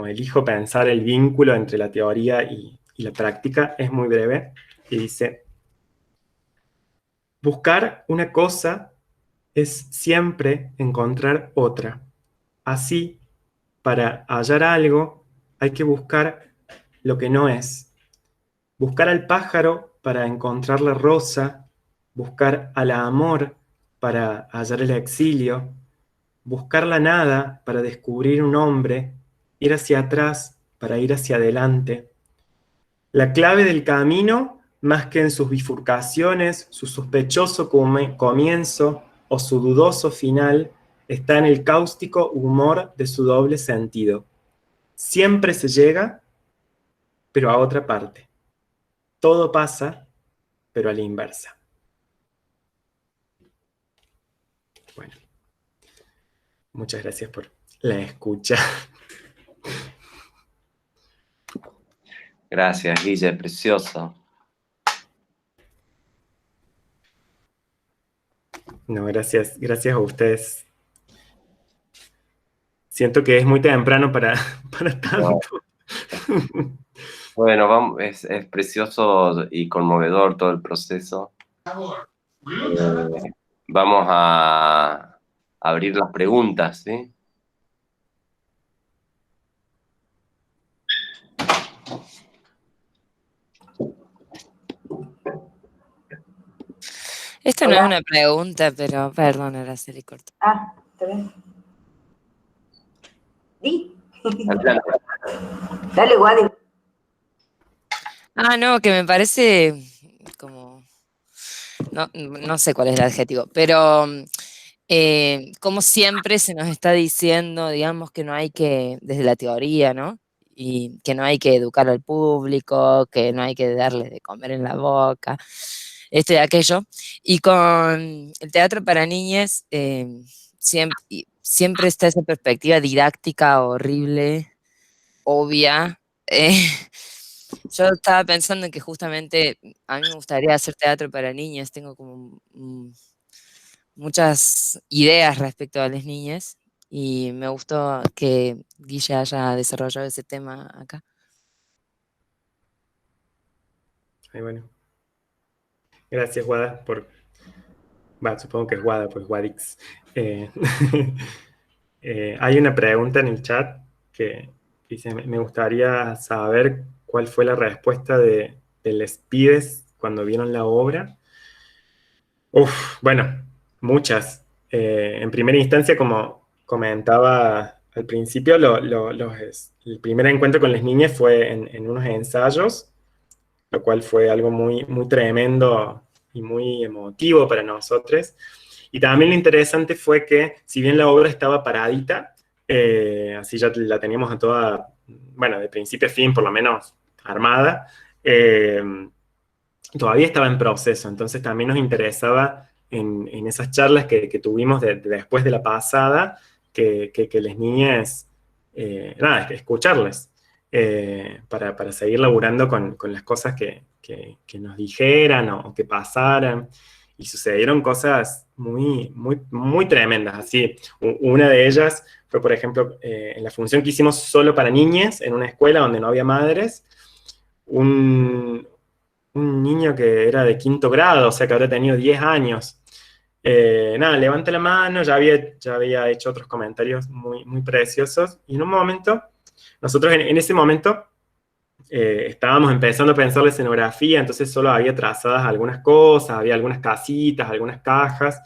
B: elijo pensar el vínculo entre la teoría y la práctica. Es muy breve y dice: buscar una cosa es siempre encontrar otra. Así, para hallar algo, hay que buscar lo que no es. Buscar al pájaro para encontrar la rosa, buscar al amor para hallar el exilio, buscar la nada para descubrir un hombre, ir hacia atrás para ir hacia adelante. La clave del camino, más que en sus bifurcaciones, su sospechoso comienzo o su dudoso final, está en el cáustico humor de su doble sentido. Siempre se llega, pero a otra parte. Todo pasa, pero a la inversa. Bueno, muchas gracias por la escucha.
C: Gracias, Guille, precioso.
B: No, gracias a ustedes. Siento que es muy temprano para tanto.
C: Bueno, es precioso y conmovedor todo el proceso. Vamos a abrir las preguntas, ¿sí?
D: Esto no es una pregunta, pero perdón, Araceli, corto.
E: Ah, está bien. Di. Dale, Wadi.
D: No, que me parece como... No sé cuál es el adjetivo, pero como siempre se nos está diciendo, digamos, que no hay que, desde la teoría, ¿no? Y que no hay que educar al público, que no hay que darles de comer en la boca, esto y aquello. Y con el teatro para niñas siempre está esa perspectiva didáctica horrible, obvia. Yo estaba pensando en que justamente a mí me gustaría hacer teatro para niñas, tengo como muchas ideas respecto a las niñas y me gustó que Guille haya desarrollado ese tema acá.
B: Ay, bueno. Gracias, Guada, supongo que es Guada, pues Guadix. Hay una pregunta en el chat que dice: me gustaría saber cuál fue la respuesta de los pibes cuando vieron la obra. Bueno, muchas. En primera instancia, como comentaba al principio, el primer encuentro con las niñas fue en unos ensayos, lo cual fue algo muy, muy tremendo y muy emotivo para nosotros. Y también lo interesante fue que, si bien la obra estaba paradita, así ya la teníamos a toda, bueno, de principio a fin, por lo menos armada, todavía estaba en proceso. Entonces también nos interesaba en esas charlas que tuvimos después de la pasada, que las niñas, nada, escucharles. Para seguir laburando con las cosas que nos dijeran o que pasaran. y sucedieron cosas muy, muy, muy tremendas. Así, una de ellas fue, por ejemplo, en la función que hicimos solo para niñas, en una escuela donde no había madres, un niño que era de 5º grado, o sea que habría tenido 10 años. Nada, levanta la mano, ya había hecho otros comentarios muy, muy preciosos, y en un momento, nosotros en ese momento estábamos empezando a pensar la escenografía, entonces solo había trazadas algunas cosas, había algunas casitas, algunas cajas,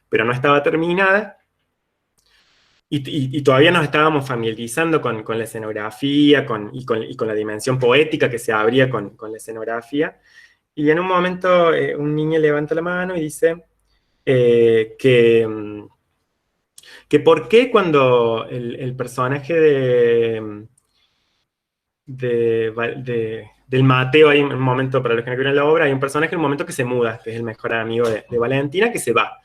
B: pero no estaba terminada, y todavía nos estábamos familiarizando con la escenografía y con la dimensión poética que se abría con la escenografía, y en un momento un niño levanta la mano y dice que por qué cuando el personaje del Mateo, hay un momento, para los que no vieron la obra, hay un personaje en un momento que se muda, que es el mejor amigo de Valentina, que se va.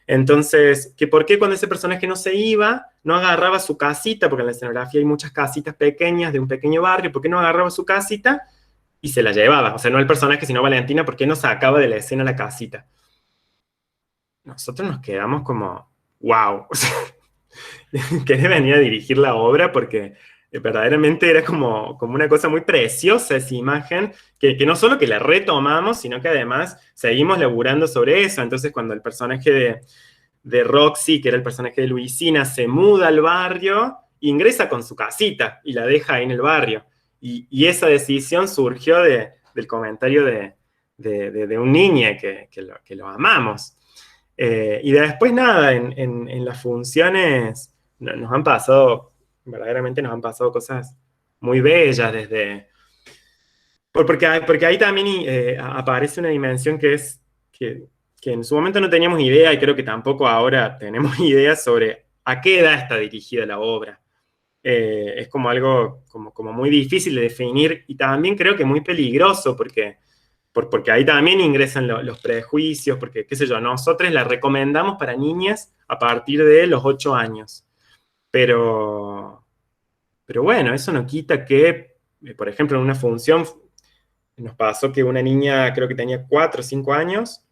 B: Entonces, que por qué cuando ese personaje no se iba, no agarraba su casita, porque en la escenografía hay muchas casitas pequeñas de un pequeño barrio, ¿por qué no agarraba su casita y se la llevaba? O sea, no el personaje, sino Valentina, ¿por qué no sacaba de la escena la casita? Nosotros nos quedamos como, wow, o sea, querés venir a dirigir la obra, porque verdaderamente era como una cosa muy preciosa esa imagen, que no solo que la retomamos, sino que además seguimos laburando sobre eso. Entonces cuando el personaje de Roxy, que era el personaje de Luisina, se muda al barrio, ingresa con su casita y la deja ahí en el barrio. Y esa decisión surgió del comentario de un niño que lo amamos. Y después nada, en las funciones nos han pasado, verdaderamente nos han pasado cosas muy bellas porque ahí también aparece una dimensión que en su momento no teníamos idea, y creo que tampoco ahora tenemos idea sobre a qué edad está dirigida la obra. Es como algo como muy difícil de definir, y también creo que muy peligroso, porque ahí también ingresan los prejuicios, porque, qué sé yo, nosotros la recomendamos para niñas a partir de los 8 años. Pero bueno, eso no quita que, por ejemplo, en una función nos pasó que una niña, creo que tenía 4 o 5 años,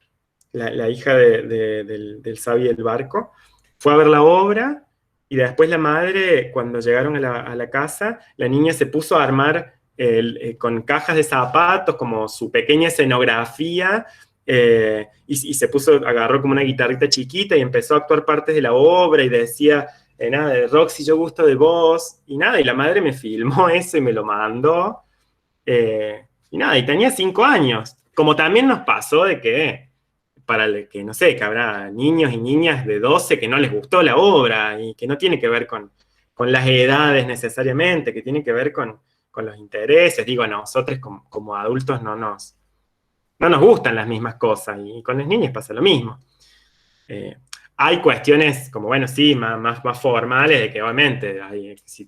B: la hija del Sabi del Barco, fue a ver la obra, y después la madre, cuando llegaron a la casa, la niña se puso a armar con cajas de zapatos, como su pequeña escenografía, y se agarró como una guitarrita chiquita y empezó a actuar partes de la obra, y decía, nada, de Roxy, yo gusto de vos, y nada, y la madre me filmó eso y me lo mandó, y nada, y tenía 5 años. Como también nos pasó de que, para el que, no sé, que habrá niños y niñas de 12 que no les gustó la obra, y que no tiene que ver con las edades necesariamente, que tiene que ver con los intereses. Digo, a nosotros como adultos no nos gustan las mismas cosas, y con las niñas pasa lo mismo. Hay cuestiones como, bueno, sí, más formales, de que obviamente si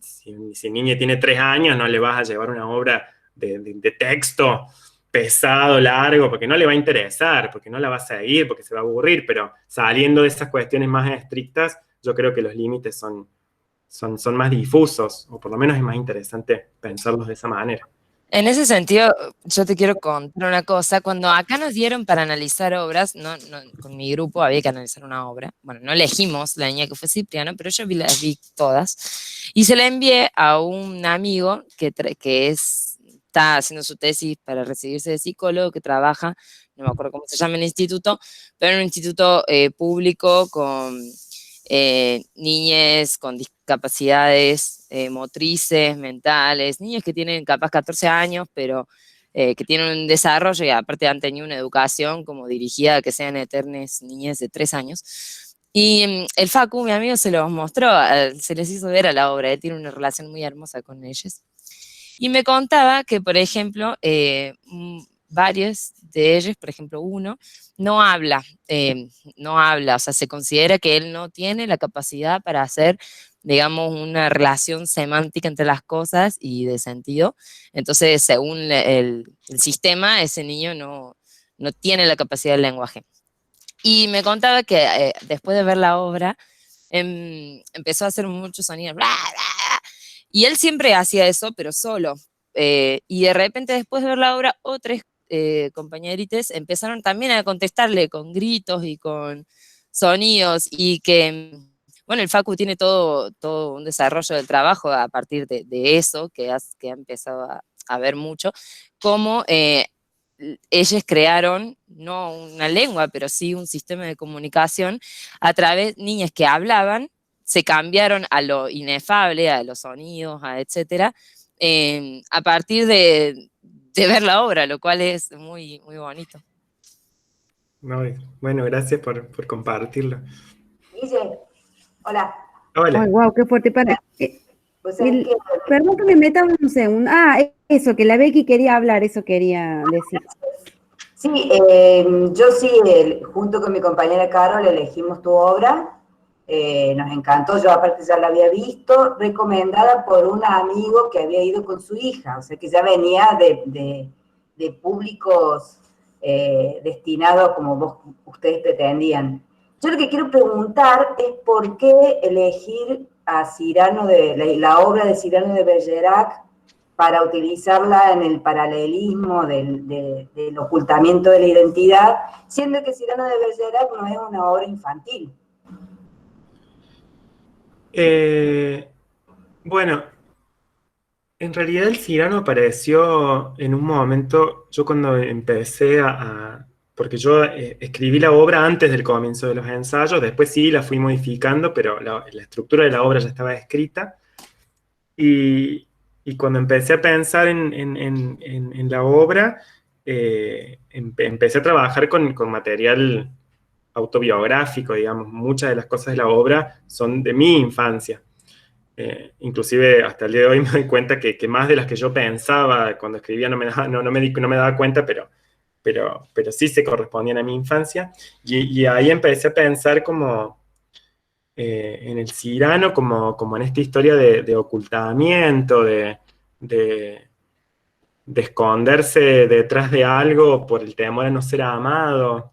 B: el niño tiene 3 años, no le vas a llevar una obra de texto pesado, largo, porque no le va a interesar, porque no la va a seguir, porque se va a aburrir. Pero saliendo de esas cuestiones más estrictas, yo creo que los límites son más difusos, o por lo menos es más interesante pensarlos de esa manera.
D: En ese sentido, yo te quiero contar una cosa. Cuando acá nos dieron para analizar obras, con mi grupo había que analizar una obra. Bueno, no elegimos la niña que fue Cipriano, pero yo las vi todas. Y se la envié a un amigo que está haciendo su tesis para recibirse de psicólogo, que trabaja, no me acuerdo cómo se llama el instituto, pero en un instituto público con niñas con discapacidades motrices, mentales, niños que tienen capaz 14 años, pero que tienen un desarrollo y aparte han tenido una educación como dirigida a que sean eternas niñas de 3 años. Y el Facu, mi amigo, se los mostró, se les hizo ver a la obra, él tiene una relación muy hermosa con ellos. Y me contaba que, por ejemplo, varios de ellos, por ejemplo uno, no habla, o sea, se considera que él no tiene la capacidad para hacer, digamos, una relación semántica entre las cosas y de sentido. Entonces, según el sistema, ese niño no tiene la capacidad del lenguaje. Y me contaba que después de ver la obra, empezó a hacer muchos sonidos, bla, bla, y él siempre hacía eso, pero solo. Y de repente, después de ver la obra, otros compañeritos empezaron también a contestarle con gritos y con sonidos, y que, bueno, el Facu tiene todo un desarrollo del trabajo a partir de eso, que ha empezado a ver mucho, cómo ellos crearon, no una lengua, pero sí un sistema de comunicación a través de niñas que hablaban, se cambiaron a lo inefable, a los sonidos, a etcétera, a partir de ver la obra, lo cual es muy, muy bonito.
B: No, bueno, gracias por compartirlo.
E: Guille, hola.
B: Hola.
A: Ay, wow, qué fuerte.
E: Pues es que,
A: Perdón que me meta un segundo. Eso, que la Becky quería hablar, eso quería decir.
E: sí, yo sí, junto con mi compañera Carol, elegimos tu obra. Nos encantó, yo aparte ya la había visto, recomendada por un amigo que había ido con su hija, o sea que ya venía de públicos destinados como ustedes pretendían. Yo lo que quiero preguntar es por qué elegir a Cyrano la obra de Cyrano de Bergerac para utilizarla en el paralelismo del ocultamiento de la identidad, siendo que Cyrano de Bergerac no es una obra infantil.
B: Bueno, en realidad el Cyrano apareció en un momento, yo cuando empecé porque yo escribí la obra antes del comienzo de los ensayos, después sí la fui modificando, pero la estructura de la obra ya estaba escrita, y cuando empecé a pensar en la obra, empecé a trabajar con material autobiográfico, digamos. Muchas de las cosas de la obra son de mi infancia. Inclusive hasta el día de hoy me doy cuenta que más de las que yo pensaba cuando escribía no me daba cuenta, pero sí se correspondían a mi infancia. Y ahí empecé a pensar como en el Cyrano, como en esta historia de ocultamiento, de esconderse detrás de algo por el temor a no ser amado.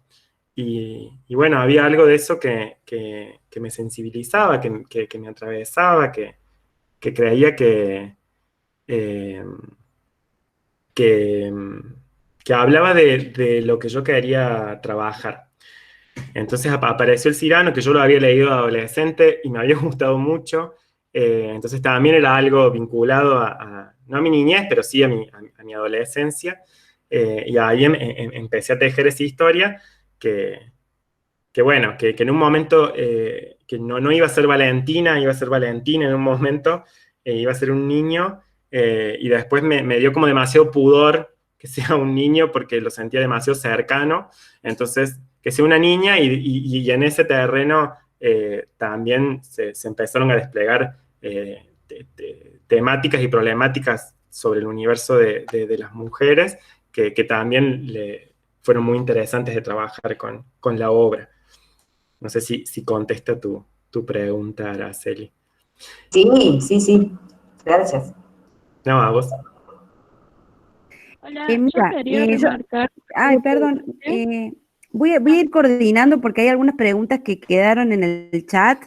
B: Y bueno, había algo de eso que me sensibilizaba, que me atravesaba, que creía eh, que hablaba de lo que yo quería trabajar. Entonces apareció el Cyrano, que yo lo había leído de adolescente y me había gustado mucho. Entonces también era algo vinculado no a mi niñez, pero sí a mi adolescencia. Y ahí empecé a tejer esa historia bueno, que en un momento que no iba a ser Valentina, iba a ser Valentina en un momento, iba a ser un niño, y después me dio como demasiado pudor que sea un niño porque lo sentía demasiado cercano. Entonces, que sea una niña, y en ese terreno también se empezaron a desplegar temáticas y problemáticas sobre el universo de las mujeres que también fueron muy interesantes de trabajar con la obra. No sé si contesta tu pregunta, Araceli.
E: Sí, gracias.
B: No, a vos.
F: Hola,
A: Mira,
F: yo quería remarcar.
A: perdón, voy a ir coordinando porque hay algunas preguntas que quedaron en el chat,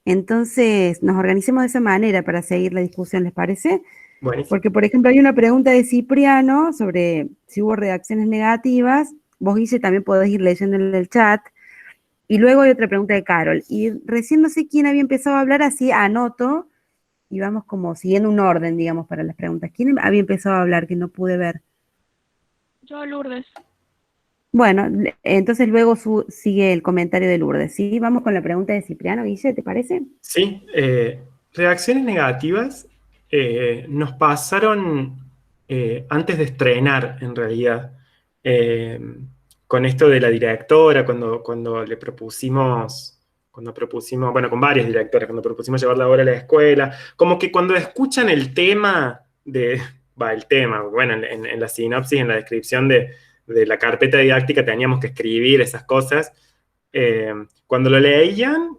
A: entonces nos organicemos de esa manera para seguir la discusión, ¿les parece?
B: Buenísimo.
A: Porque, por ejemplo, hay una pregunta de Cipriano sobre si hubo reacciones negativas. Vos, Guille, también podés ir leyendo en el chat. Y luego hay otra pregunta de Carol. Y recién no sé quién había empezado a hablar, así anoto, y vamos como siguiendo un orden, digamos, para las preguntas. ¿Quién había empezado a hablar que no pude ver?
F: Yo, Lourdes.
A: Bueno, entonces luego sigue el comentario de Lourdes, ¿sí? Vamos con la pregunta de Cipriano, Guille, ¿te parece?
B: Sí, reacciones negativas nos pasaron antes de estrenar, en realidad, con esto de la directora, cuando le propusimos, bueno, con varias directoras, cuando propusimos llevar la obra a la escuela, como que cuando escuchan el tema bueno, en la sinopsis, en la descripción de la carpeta didáctica teníamos que escribir esas cosas. Cuando lo leían,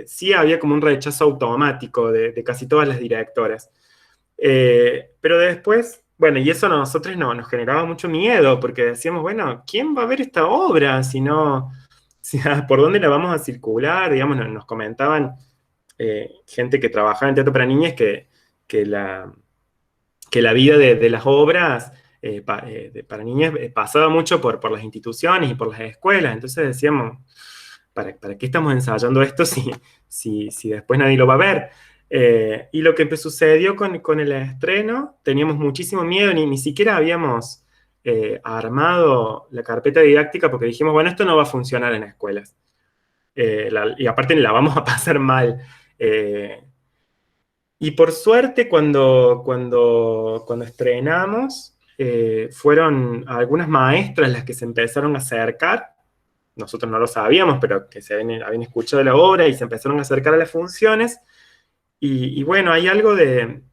B: sí había como un rechazo automático de casi todas las directoras. Pero después, bueno, y eso a nosotros nos generaba mucho miedo, porque decíamos, bueno, ¿quién va a ver esta obra si no, por dónde la vamos a circular? Digamos, nos comentaban gente que trabajaba en teatro para niñas que la vida de las obras para niñas pasaba mucho por las instituciones y por las escuelas. Entonces decíamos, ¿para qué estamos ensayando esto si después nadie lo va a ver? Y lo que sucedió con el estreno, teníamos muchísimo miedo, ni siquiera habíamos armado la carpeta didáctica porque dijimos, bueno, esto no va a funcionar en escuelas. Y aparte la vamos a pasar mal. Y por suerte, cuando estrenamos, fueron algunas maestras las que se empezaron a acercar. Nosotros no lo sabíamos, pero que se habían escuchado la obra y se empezaron a acercar a las funciones. Y bueno, hay algo del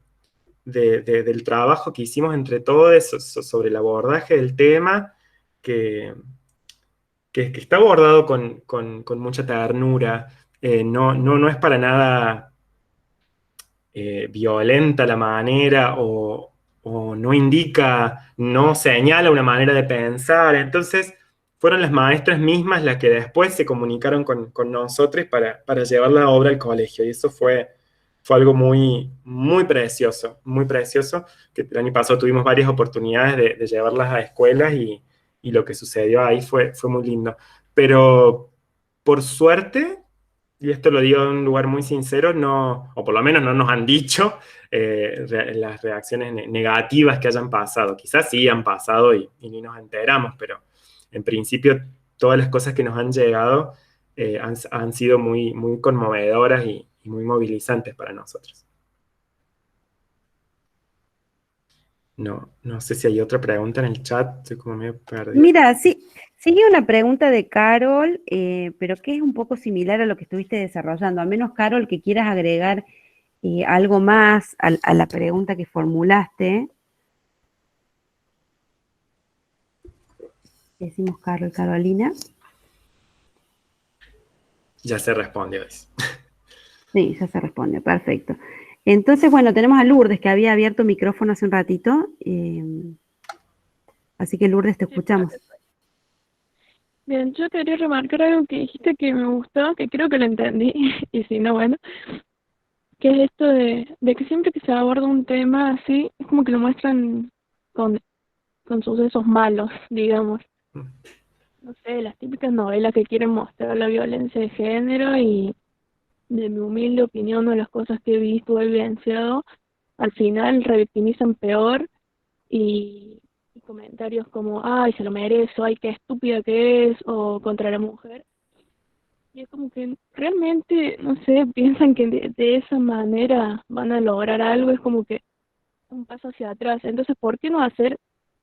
B: trabajo que hicimos entre todos sobre el abordaje del tema que está abordado con mucha ternura. No es para nada violenta la manera o no indica, no señala una manera de pensar. Entonces, fueron las maestras mismas las que después se comunicaron con nosotros para llevar la obra al colegio. Y eso fue algo muy, muy precioso, que el año pasado tuvimos varias oportunidades de llevarlas a escuelas y lo que sucedió ahí fue muy lindo. Pero, por suerte, y esto lo digo en un lugar muy sincero, no, o por lo menos no nos han dicho las reacciones negativas que hayan pasado. Quizás sí han pasado y ni nos enteramos, pero en principio todas las cosas que nos han llegado han sido muy, muy conmovedoras y muy movilizantes para nosotros. No sé si hay otra pregunta en el chat, estoy como medio perdido.
A: Mira, sí, sigue una pregunta de Carol, pero que es un poco similar a lo que estuviste desarrollando. A menos, Carol, que quieras agregar algo más a la pregunta que formulaste. Decimos Carol, Carolina.
B: Ya se respondió eso.
A: Sí, ya se responde, perfecto. Entonces, bueno, tenemos a Lourdes, que había abierto micrófono hace un ratito. Así que, Lourdes, te escuchamos.
F: Bien, yo quería remarcar algo que dijiste que me gustó, que creo que lo entendí, y si no, bueno, que es esto de que siempre que se aborda un tema así, es como que lo muestran con sucesos malos, digamos. No sé, las típicas novelas que quieren mostrar la violencia de género y de mi humilde opinión o las cosas que he visto o he vivenciado, al final revictimizan peor y comentarios como, ay, se lo merece, ay, qué estúpida que es, o contra la mujer. Y es como que realmente, no sé, piensan que de esa manera van a lograr algo, es como que un paso hacia atrás. Entonces, ¿por qué no hacer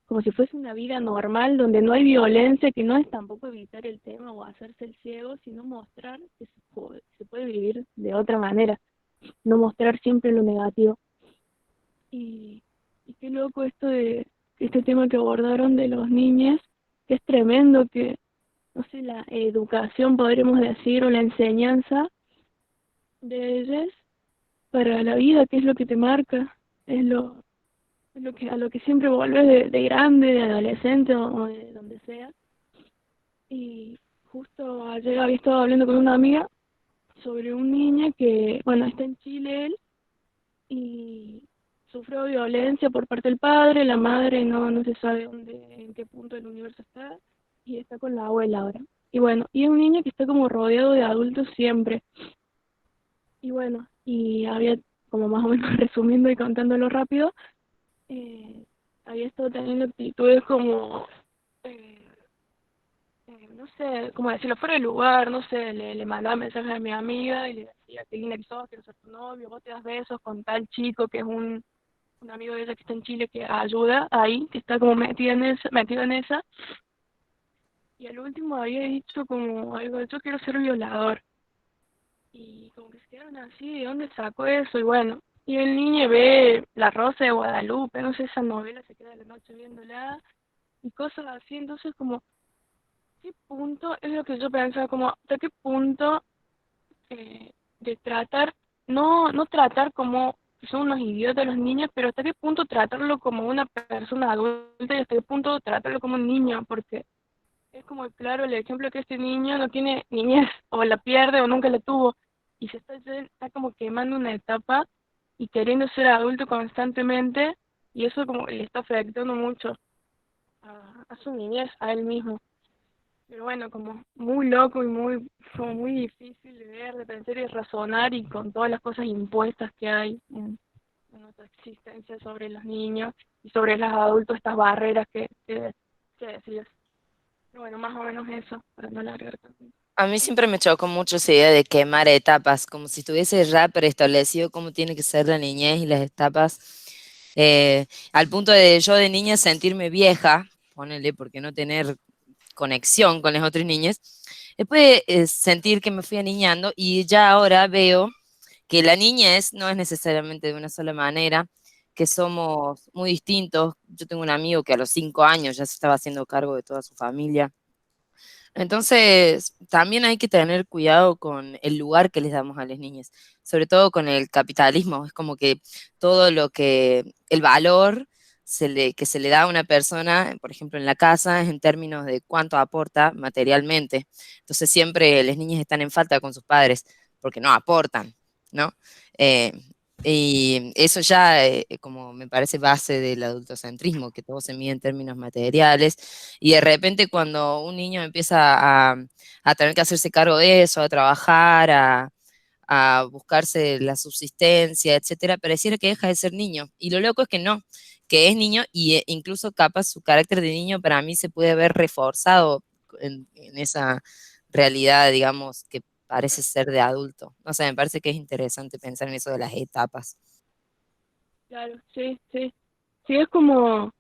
F: como si fuese una vida normal donde no hay violencia, que no es tampoco evitar el tema o hacerse el ciego, sino mostrar que se puede vivir de otra manera, no mostrar siempre lo negativo? Y qué loco esto de este tema que abordaron de los niños, que es tremendo, que, no sé, la educación, podríamos decir, o la enseñanza de ellos para la vida, que es lo que te marca, es lo que a lo que siempre volvés de grande, de adolescente o de donde sea. Y justo ayer había estado hablando con una amiga sobre un niño que, bueno, está en Chile él, y sufrió violencia por parte del padre, la madre no se sabe en qué punto del universo está, y está con la abuela ahora. Y bueno, y es un niño que está como rodeado de adultos siempre. Y bueno, y había, como más o menos resumiendo y contándolo rápido, había estado teniendo actitudes como, no sé, como decirlo fuera de lugar, no sé, le mandaba mensajes a mi amiga y le decía, qué linda que sos, quiero ser tu novio, vos te das besos con tal chico que es un amigo de ella que está en Chile que ayuda ahí, que está como metido en esa, y al último había dicho como algo de yo quiero ser violador, y como que se quedaron así, ¿de dónde sacó eso? Y bueno, y el niño ve La Rosa de Guadalupe, no sé, esa novela, se queda la noche viéndola, y cosas así. Entonces como, ¿qué punto? Es lo que yo pensaba, como, ¿hasta qué punto de tratar, no tratar como que son unos idiotas los niños, pero hasta qué punto tratarlo como una persona adulta y hasta qué punto tratarlo como un niño? Porque es como claro el ejemplo que este niño no tiene niñez, o la pierde o nunca la tuvo, y está como quemando una etapa y queriendo ser adulto constantemente, y eso como le está afectando mucho. a su niñez, a él mismo. Pero bueno, como muy loco y como muy difícil de ver, de pensar y razonar, y con todas las cosas impuestas que hay en nuestra existencia sobre los niños y sobre los adultos, estas barreras que decías. Pero bueno, más o menos eso, para no alargar tanto.
D: A mí siempre me chocó mucho esa idea de quemar etapas, como si estuviese ya preestablecido cómo tiene que ser la niñez y las etapas, al punto de yo de niña sentirme vieja, ponele, porque no tener conexión con las otras niñas, después sentir que me fui aniñando y ya ahora veo que la niñez no es necesariamente de una sola manera, que somos muy distintos. Yo tengo un amigo que a los 5 años ya se estaba haciendo cargo de toda su familia. Entonces, también hay que tener cuidado con el lugar que les damos a las niñas, sobre todo con el capitalismo. Es como que todo lo que, el valor que se le da a una persona, por ejemplo, en la casa, es en términos de cuánto aporta materialmente. Entonces, siempre las niñas están en falta con sus padres porque no aportan, ¿no? Eh, y eso ya, como me parece, base del adultocentrismo, que todo se mide en términos materiales, y de repente cuando un niño empieza a tener que hacerse cargo de eso, a trabajar, a buscarse la subsistencia, etcétera, pareciera que deja de ser niño. Y lo loco es que no, que es niño, y incluso capaz su carácter de niño para mí se puede ver reforzado en esa realidad, digamos, que parece ser de adulto. No sé, me parece que es interesante pensar en eso de las etapas.
F: Claro, sí, sí. Sí, es como,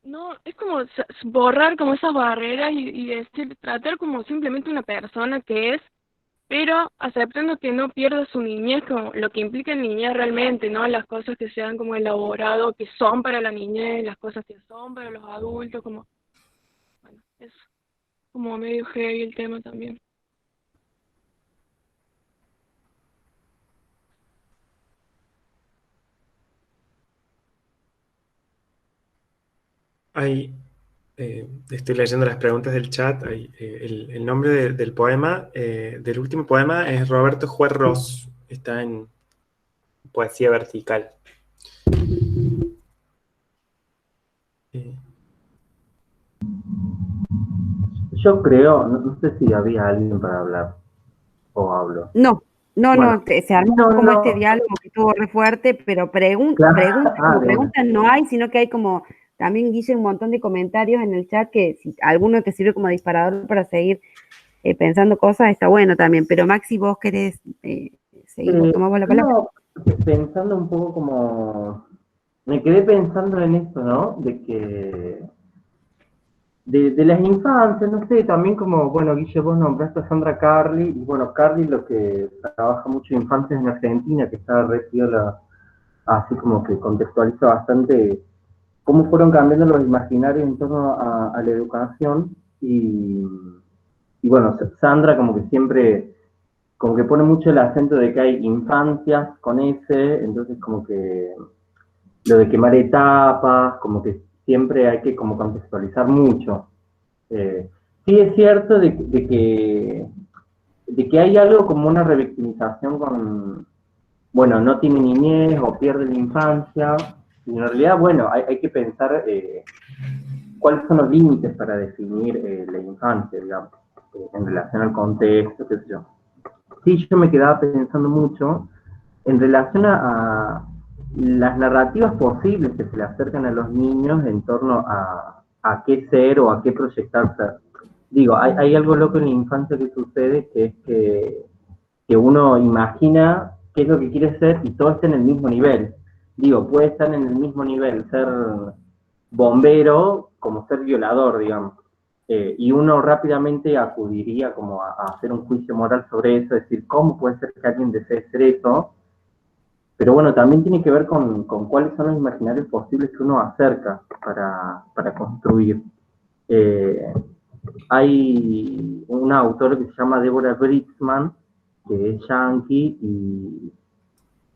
F: no, es como borrar como esas barreras y decir, tratar como simplemente una persona que es, pero aceptando que no pierda su niñez, como lo que implica niñez realmente, ¿no? Las cosas que se han como elaborado, que son para la niñez, las cosas que son para los adultos, como, bueno, es como medio heavy el tema también.
B: Hay, estoy leyendo las preguntas del chat. El nombre del poema, del último poema, es Roberto Juez Ross. Está en Poesía Vertical.
G: Yo creo, no sé si había alguien para hablar, o hablo.
A: No,
G: Bueno,
A: se armó
G: no,
A: como
G: no.
A: este diálogo que estuvo re fuerte, pero
G: Claro.
A: preguntas no hay, sino que hay como, también Guille, un montón de comentarios en el chat que si alguno te sirve como disparador para seguir pensando cosas, está bueno también. Pero Maxi, vos querés seguir, tomamos la palabra.
G: No, pensando un poco como, me quedé pensando en esto, ¿no? De que, de las infancias, no sé, también como, bueno, Guille, vos nombraste a Sandra Carli, y bueno, Carli lo que trabaja mucho infancias en Argentina, que está re piola, así como que contextualiza bastante cómo fueron cambiando los imaginarios en torno a la educación, y bueno, Sandra como que siempre, como que pone mucho el acento de que hay infancias con ese, entonces como que lo de quemar etapas, como que siempre hay que como contextualizar mucho. Sí es cierto de que hay algo como una revictimización con, bueno, no tiene niñez o pierde la infancia, y en realidad, bueno, hay que pensar cuáles son los límites para definir la infancia, digamos, en relación al contexto, qué sé yo. Sí, yo me quedaba pensando mucho en relación a las narrativas posibles que se le acercan a los niños en torno a qué ser o a qué proyectar ser. Digo, hay algo loco en la infancia que sucede, que es que uno imagina qué es lo que quiere ser y todo está en el mismo nivel. Digo, puede estar en el mismo nivel ser bombero como ser violador, digamos. Y uno rápidamente acudiría como a hacer un juicio moral sobre eso, decir, ¿cómo puede ser que alguien desee ser eso? Pero bueno, también tiene que ver con cuáles son los imaginarios posibles que uno acerca para construir. Hay una autora que se llama Deborah Britzman, que es yankee,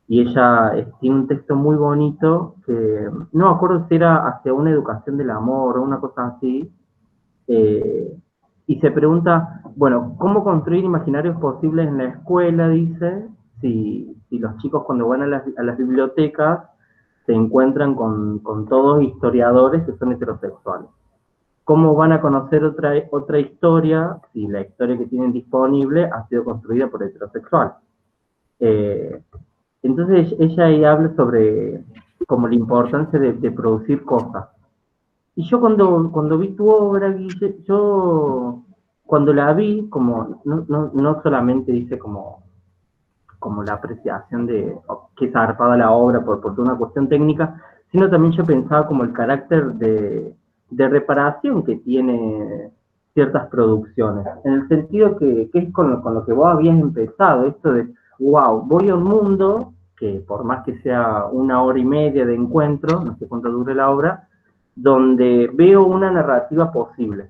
G: y ella tiene un texto muy bonito, que no me acuerdo si era hacia una educación del amor o una cosa así, y se pregunta, bueno, ¿cómo construir imaginarios posibles en la escuela? Dice, si los chicos cuando van a las bibliotecas se encuentran con todos historiadores que son heterosexuales. ¿cómo van a conocer otra historia si la historia que tienen disponible ha sido construida por heterosexual? Entonces ella ahí habla sobre como la importancia de producir cosas. Y yo cuando vi tu obra, Guille, yo cuando la vi, como no solamente dice como la apreciación de que zarpada la obra por toda una cuestión técnica, sino también yo pensaba como el carácter de reparación que tiene ciertas producciones, en el sentido que es con lo que vos habías empezado, esto de, wow, voy a un mundo que por más que sea 1 hora y media de encuentro, no sé cuánto dure la obra, donde veo una narrativa posible,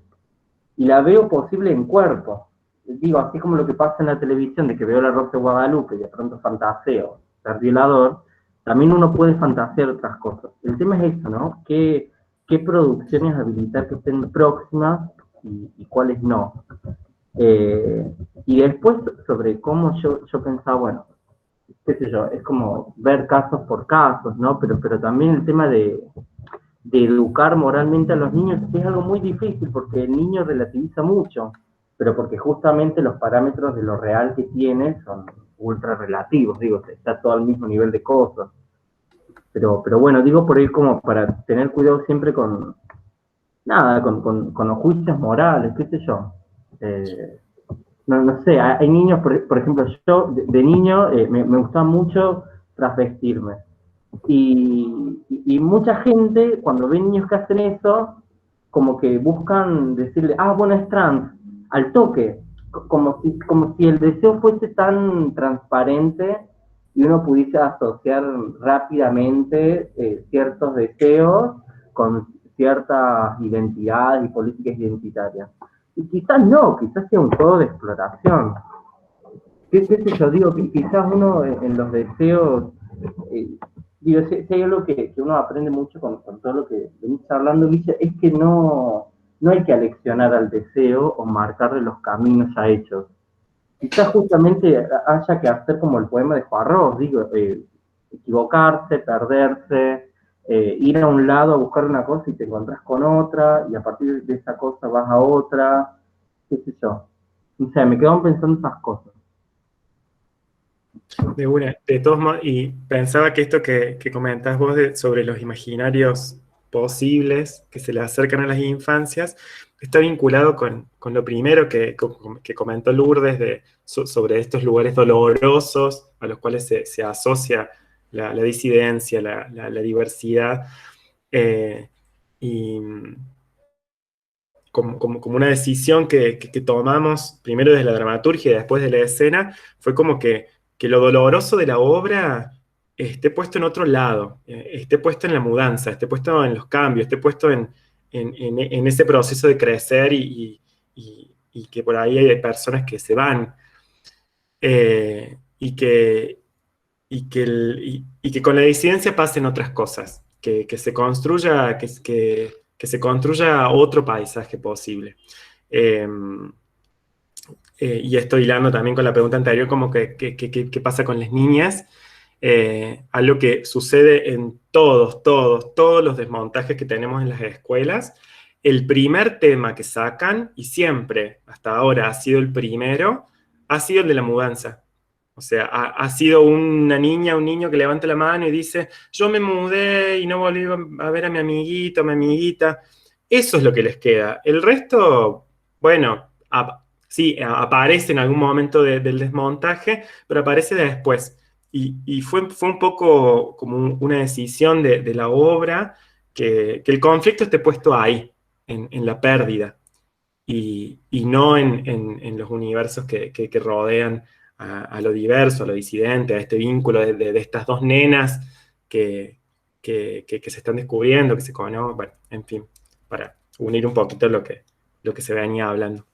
G: y la veo posible en cuerpo. Digo, así como lo que pasa en la televisión, de que veo La Rosa de Guadalupe y de pronto fantaseo ser violador, también uno puede fantasear otras cosas. El tema es eso, ¿no? ¿Qué producciones habilitar que estén próximas y cuáles no? Y después, sobre cómo yo pensaba, bueno, qué sé yo, es como ver casos por casos, ¿no? Pero también el tema de educar moralmente a los niños es algo muy difícil porque el niño relativiza mucho, pero porque justamente los parámetros de lo real que tiene son ultra relativos, digo, está todo al mismo nivel de cosas. Pero bueno, digo por ahí como para tener cuidado siempre con los juicios morales, qué sé yo. No sé, hay niños, por ejemplo, yo de niño me gustaba mucho transvestirme. Y mucha gente, cuando ve niños que hacen eso, como que buscan decirle, bueno, es trans, al toque, como si el deseo fuese tan transparente y uno pudiese asociar rápidamente ciertos deseos con ciertas identidades y políticas identitarias. Y quizás no, quizás sea un juego de exploración. ¿Qué sé yo? Digo, que quizás uno en los deseos... digo, si hay algo que uno aprende mucho con todo lo que venís hablando, Licia, es que no hay que aleccionar al deseo o marcarle los caminos ya hechos. Quizás justamente haya que hacer como el poema de Juarros, digo, equivocarse, perderse, ir a un lado a buscar una cosa y te encontrás con otra, y a partir de esa cosa vas a otra, qué sé yo. O sea, me quedaban pensando esas cosas.
B: De todos modos, y pensaba que esto que comentás vos sobre los imaginarios posibles que se le acercan a las infancias, está vinculado con lo primero que comentó Lourdes sobre estos lugares dolorosos a los cuales se asocia la disidencia, la diversidad, y como una decisión que tomamos primero desde la dramaturgia y después de la escena, fue como que lo doloroso de la obra esté puesto en otro lado, esté puesto en la mudanza, esté puesto en los cambios, esté puesto en ese proceso de crecer y que por ahí hay personas que se van, y que con la disidencia pasen otras cosas, que se construya, que se construya otro paisaje posible. Y esto hilando también con la pregunta anterior, como qué pasa con las niñas, algo que sucede en todos los desmontajes que tenemos en las escuelas. El primer tema que sacan, y siempre hasta ahora ha sido el primero, ha sido el de la mudanza. O sea, ha sido una niña, un niño que levanta la mano y dice, yo me mudé y no volví a ver a mi amiguito, a mi amiguita. Eso es lo que les queda. El resto, bueno, sí, aparece en algún momento del desmontaje, pero aparece después. Y fue un poco como una decisión de la obra que el conflicto esté puesto ahí, en la pérdida, y no en los universos que rodean a lo diverso, a lo disidente, a este vínculo de estas dos nenas que se están descubriendo, que se conocen, bueno, en fin, para unir un poquito lo que se venía hablando.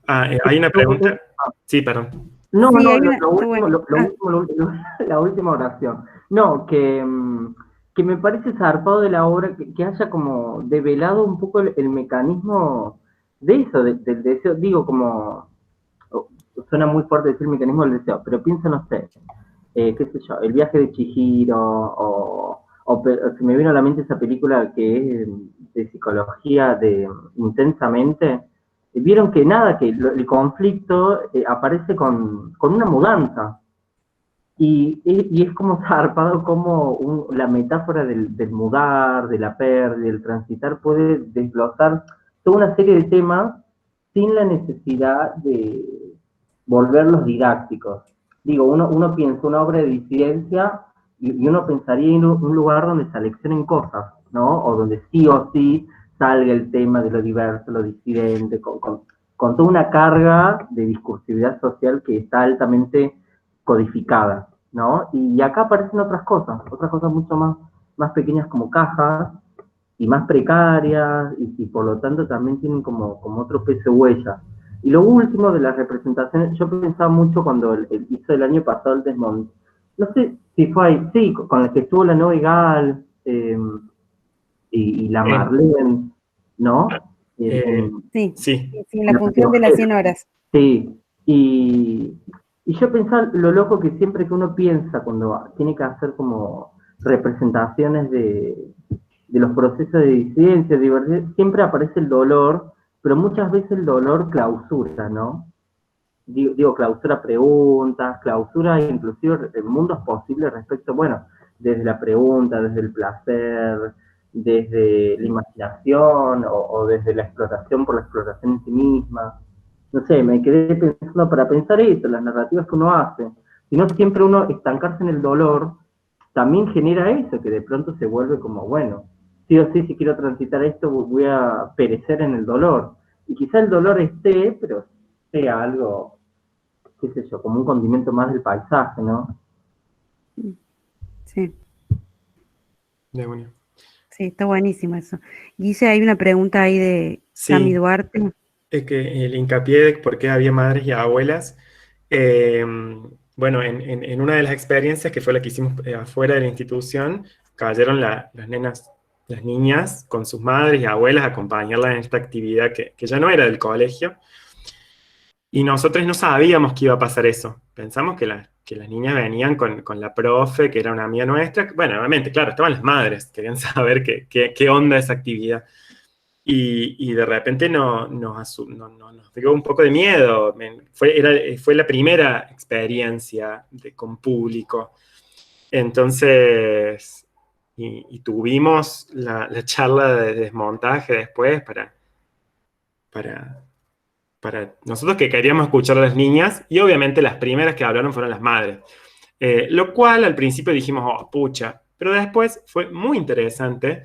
B: Hay una pregunta. Sí, perdón.
G: No,
A: Sí,
G: la última oración. No, que me parece zarpado de la obra que haya como develado un poco el mecanismo de eso, del deseo. Digo, como, suena muy fuerte decir mecanismo del deseo, pero piensa, no sé, qué sé yo, el viaje de Chihiro, o se me vino a la mente esa película que es de psicología de intensamente, vieron que nada, que el conflicto aparece con una mudanza. Y es como zarpado como la metáfora del mudar, de la pérdida, del transitar, puede desglosar toda una serie de temas sin la necesidad de volverlos didácticos. Digo, uno piensa una obra de disidencia y uno pensaría en un lugar donde se aleccionen cosas, ¿no? O donde sí o sí salga el tema de lo diverso, lo disidente, con toda una carga de discursividad social que está altamente codificadas, ¿no? Y acá aparecen otras cosas mucho más pequeñas como cajas y más precarias y por lo tanto también tienen como otro peso huella. Y lo último de las representaciones, yo pensaba mucho cuando hizo el año pasado el Desmond, no sé si fue ahí, sí, con la que estuvo la Noe Gal y la Marlene, ¿no?
A: Sí,
B: Sí.
A: en la función de las 100 horas.
G: Sí, y yo pensaba lo loco que siempre que uno piensa cuando tiene que hacer como representaciones de los procesos de disidencia, de diversidad, siempre aparece el dolor, pero muchas veces el dolor clausura, ¿no? Digo clausura preguntas, clausura inclusive mundos posibles respecto, bueno, desde la pregunta, desde el placer, desde la imaginación o desde la exploración por la exploración en sí misma. No sé, me quedé pensando para pensar eso, las narrativas que uno hace. Si no siempre uno estancarse en el dolor, también genera eso, que de pronto se vuelve como, bueno, sí o sí, si quiero transitar esto, voy a perecer en el dolor. Y quizá el dolor esté, pero sea algo, qué sé yo, como un condimento más del paisaje, ¿no?
A: Sí,
B: De bueno.
A: sí, está buenísimo eso. Guille, hay una pregunta ahí de
B: Sí.
A: Cami Duarte.
B: Es que el hincapié de por qué había madres y abuelas. Bueno, en una de las experiencias que fue la que hicimos afuera de la institución, cayeron las nenas, las niñas, con sus madres y abuelas a acompañarlas en esta actividad que ya no era del colegio. Y nosotros no sabíamos que iba a pasar eso. Pensamos que las niñas venían con la profe, que era una amiga nuestra. Bueno, obviamente, claro, estaban las madres, querían saber qué onda esa actividad. Y de repente nos dio un poco de miedo. Fue la primera experiencia con público. Entonces, y tuvimos la charla de desmontaje después para nosotros que queríamos escuchar a las niñas, y obviamente las primeras que hablaron fueron las madres. Lo cual al principio dijimos, oh, pucha, pero después fue muy interesante.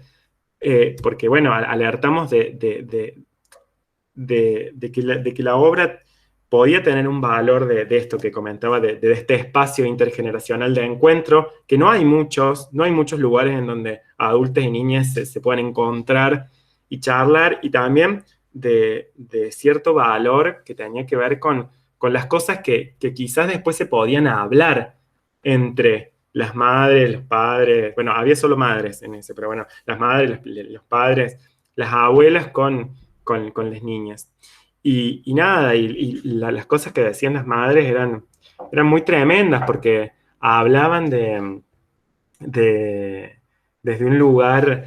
B: Porque, bueno, alertamos de que la obra podía tener un valor de esto que comentaba, de este espacio intergeneracional de encuentro, que no hay muchos lugares en donde adultos y niñas se puedan encontrar y charlar, y también de cierto valor que tenía que ver con las cosas que quizás después se podían hablar entre las madres, los padres, bueno, había solo madres en ese, pero bueno, las madres, los padres, las abuelas con las niñas. Y nada, las cosas que decían las madres eran muy tremendas porque hablaban desde un lugar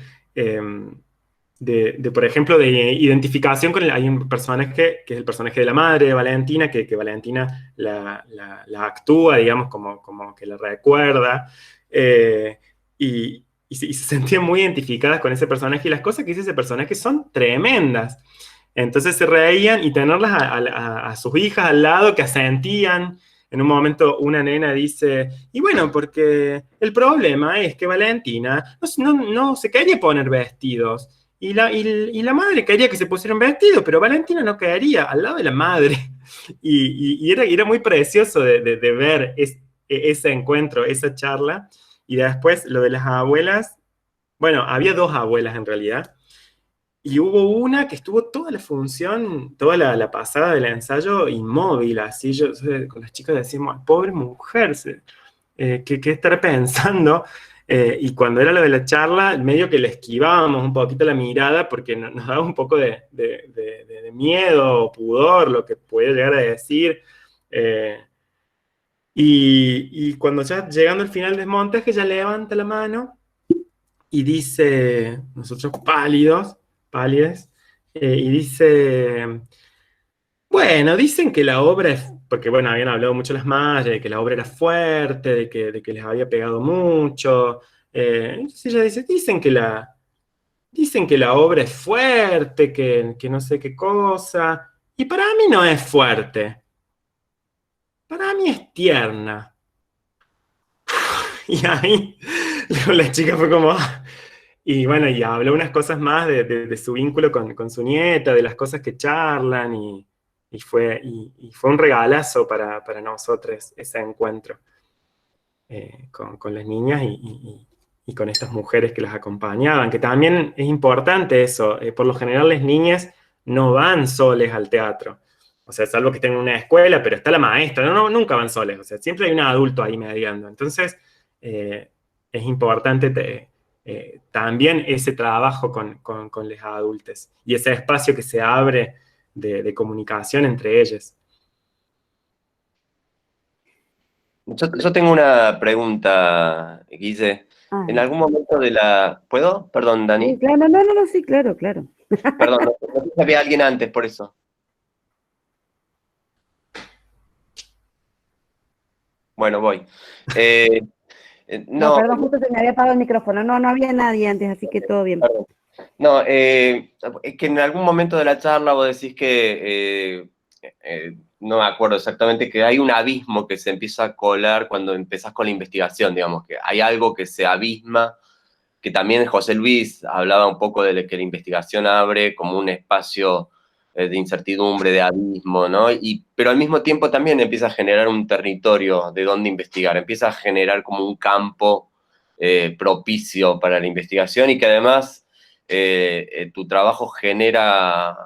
B: por ejemplo, de identificación con hay un personaje que es el personaje de la madre de Valentina, que Valentina la actúa, digamos, como que la recuerda, y se sentían muy identificadas con ese personaje, y las cosas que dice ese personaje son tremendas. Entonces se reían, y tenerlas a sus hijas al lado que asentían. En un momento una nena dice, y bueno, porque el problema es que Valentina no se quería poner vestidos. Y la madre quería que se pusieran vestidos, pero Valentina no quería, al lado de la madre. Y era muy precioso de ver ese encuentro, esa charla. Y después lo de las abuelas, bueno, había dos abuelas en realidad. Y hubo una que estuvo toda la función, toda la pasada del ensayo inmóvil, así con las chicas decimos, pobre mujer, ¿qué estará pensando? Y cuando era lo de la charla, medio que le esquivábamos un poquito la mirada porque nos daba un poco de miedo o pudor lo que podía llegar a decir. Y cuando ya llegando al final del montaje, ella levanta la mano y dice, nosotros pálidos, Pálides, y dice, bueno, dicen que la obra es, porque bueno, habían hablado mucho las madres, de que la obra era fuerte, de que les había pegado mucho, entonces ella dice, dicen que la obra es fuerte, que no sé qué cosa, y para mí no es fuerte, para mí es tierna. Y ahí la chica fue como... Y bueno, y habló unas cosas más de su vínculo con su nieta, de las cosas que charlan, y fue un regalazo para nosotros ese encuentro con las niñas y con estas mujeres que las acompañaban, que también es importante eso. Por lo general las niñas no van soles al teatro. O sea, salvo que estén en una escuela, pero está la maestra, nunca van soles, o sea, siempre hay un adulto ahí mediando. Entonces, es importante también ese trabajo con los adultos y ese espacio que se abre de comunicación entre ellos.
C: Yo tengo una pregunta, Guille. En algún momento de la... ¿Puedo? Perdón, Dani.
A: Sí, claro, no, sí, claro.
C: Perdón, no sé si había alguien antes, por eso. Bueno, voy.
A: No, perdón, justo se me había apagado el micrófono. No había nadie antes, así que todo bien.
C: Perdón. No, es que en algún momento de la charla vos decís que, no me acuerdo exactamente, que hay un abismo que se empieza a colar cuando empezás con la investigación, digamos, que hay algo que se abisma, que también José Luis hablaba un poco de que la investigación abre como un espacio de incertidumbre, de abismo, ¿no? Pero al mismo tiempo también empieza a generar un territorio de donde investigar, empieza a generar como un campo propicio para la investigación y que además tu trabajo genera,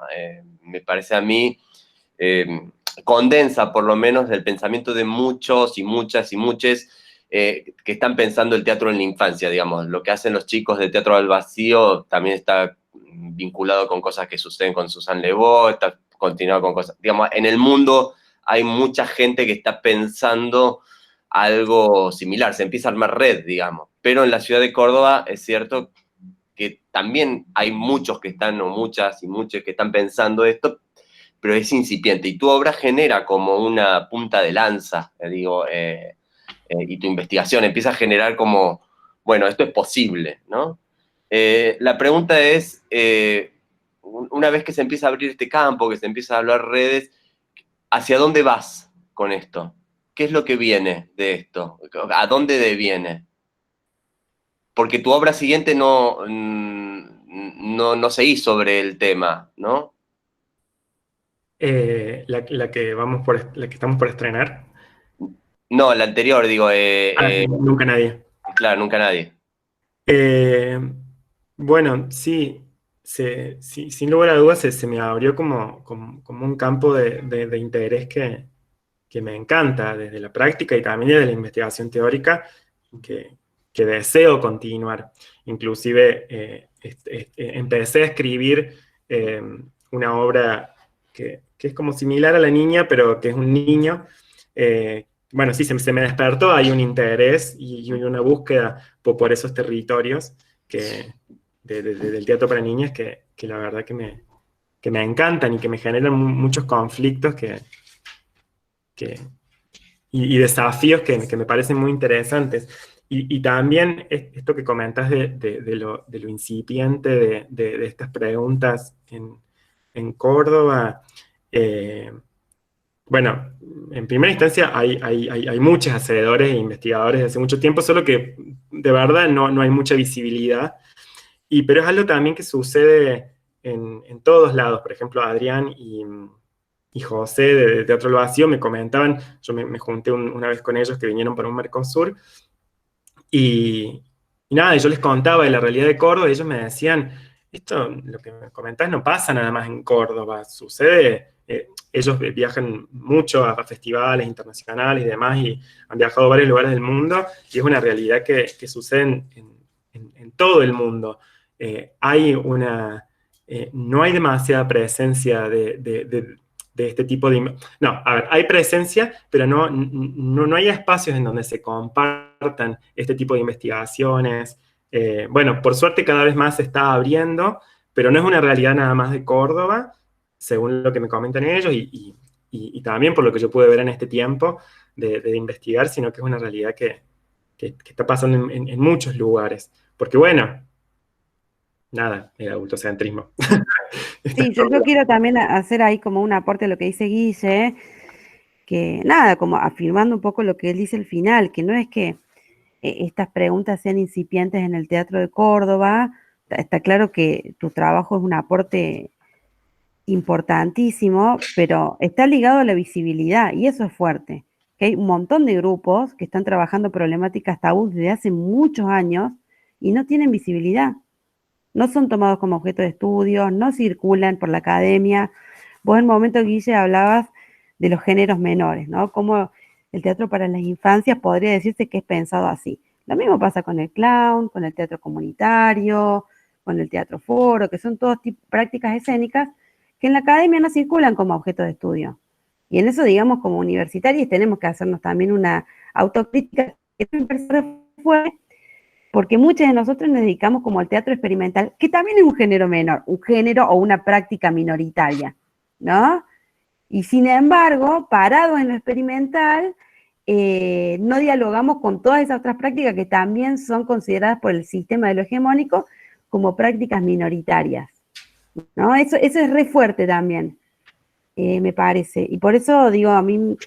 C: me parece a mí, condensa por lo menos el pensamiento de muchos y muchas y muchos que están pensando el teatro en la infancia, digamos. Lo que hacen los chicos de Teatro al Vacío también está vinculado con cosas que suceden con Susan Le Beau, está continuado con cosas, digamos, en el mundo hay mucha gente que está pensando algo similar, se empieza a armar red, digamos, pero en la ciudad de Córdoba es cierto que también hay muchos que están, o muchas y muchos que están pensando esto, pero es incipiente, y tu obra genera como una punta de lanza, y tu investigación empieza a generar como, bueno, esto es posible, ¿no? La pregunta es, una vez que se empieza a abrir este campo, que se empieza a hablar redes, ¿hacia dónde vas con esto? ¿Qué es lo que viene de esto? ¿A dónde deviene? Porque tu obra siguiente no seguís sobre el tema, ¿no?
B: La que estamos por estrenar.
C: No, la anterior, digo.
B: Nunca nadie.
C: Claro, nunca nadie.
B: Bueno, sí, sin lugar a dudas se me abrió como un campo de interés que me encanta desde la práctica y también desde la investigación teórica, que deseo continuar. Inclusive empecé a escribir una obra que es como similar a La Niña, pero que es un niño. Bueno, sí, se me despertó, hay un interés y una búsqueda por esos territorios del teatro para niñas que la verdad que me encantan y que me generan muchos conflictos y desafíos que me parecen muy interesantes. Y también esto que comentas de lo incipiente de estas preguntas en Córdoba. Bueno, en primera instancia hay muchos hacedores e investigadores de hace mucho tiempo, solo que de verdad no hay mucha visibilidad. Pero es algo también que sucede en todos lados. Por ejemplo, Adrián y José de Teatro al Vacío me comentaban, yo me junté una vez con ellos que vinieron para un Mercosur, y nada, yo les contaba de la realidad de Córdoba, y ellos me decían, esto, lo que me comentás, no pasa nada más en Córdoba, sucede, ellos viajan mucho a festivales internacionales y demás, y han viajado a varios lugares del mundo, y es una realidad que sucede en todo el mundo. No hay demasiada presencia de este tipo de... No, a ver, hay presencia, pero no hay espacios en donde se compartan este tipo de investigaciones. Bueno, por suerte cada vez más se está abriendo, pero no es una realidad nada más de Córdoba, según lo que me comentan ellos, y también por lo que yo pude ver en este tiempo de investigar, sino que es una realidad que está pasando en muchos lugares. Porque bueno, nada, el adultocentrismo.
A: Sí, yo quiero también hacer ahí como un aporte a lo que dice Guille, que nada, como afirmando un poco lo que él dice al final, que no es que estas preguntas sean incipientes en el Teatro de Córdoba. Está claro que tu trabajo es un aporte importantísimo, pero está ligado a la visibilidad y eso es fuerte. Que hay un montón de grupos que están trabajando problemáticas tabú desde hace muchos años y no tienen visibilidad. No son tomados como objeto de estudio, no circulan por la academia. Vos en un momento, Guille, hablabas de los géneros menores, ¿no? Como el teatro para las infancias podría decirse que es pensado así. Lo mismo pasa con el clown, con el teatro comunitario, con el teatro foro, que son todos prácticas escénicas que en la academia no circulan como objeto de estudio. Y en eso, digamos, como universitarios tenemos que hacernos también una autocrítica que fue porque muchos de nosotros nos dedicamos como al teatro experimental, que también es un género menor, un género o una práctica minoritaria, ¿no? Y sin embargo, parados en lo experimental, no dialogamos con todas esas otras prácticas que también son consideradas por el sistema de lo hegemónico como prácticas minoritarias, ¿no? Eso es re fuerte también, me parece. Y por eso digo, a mí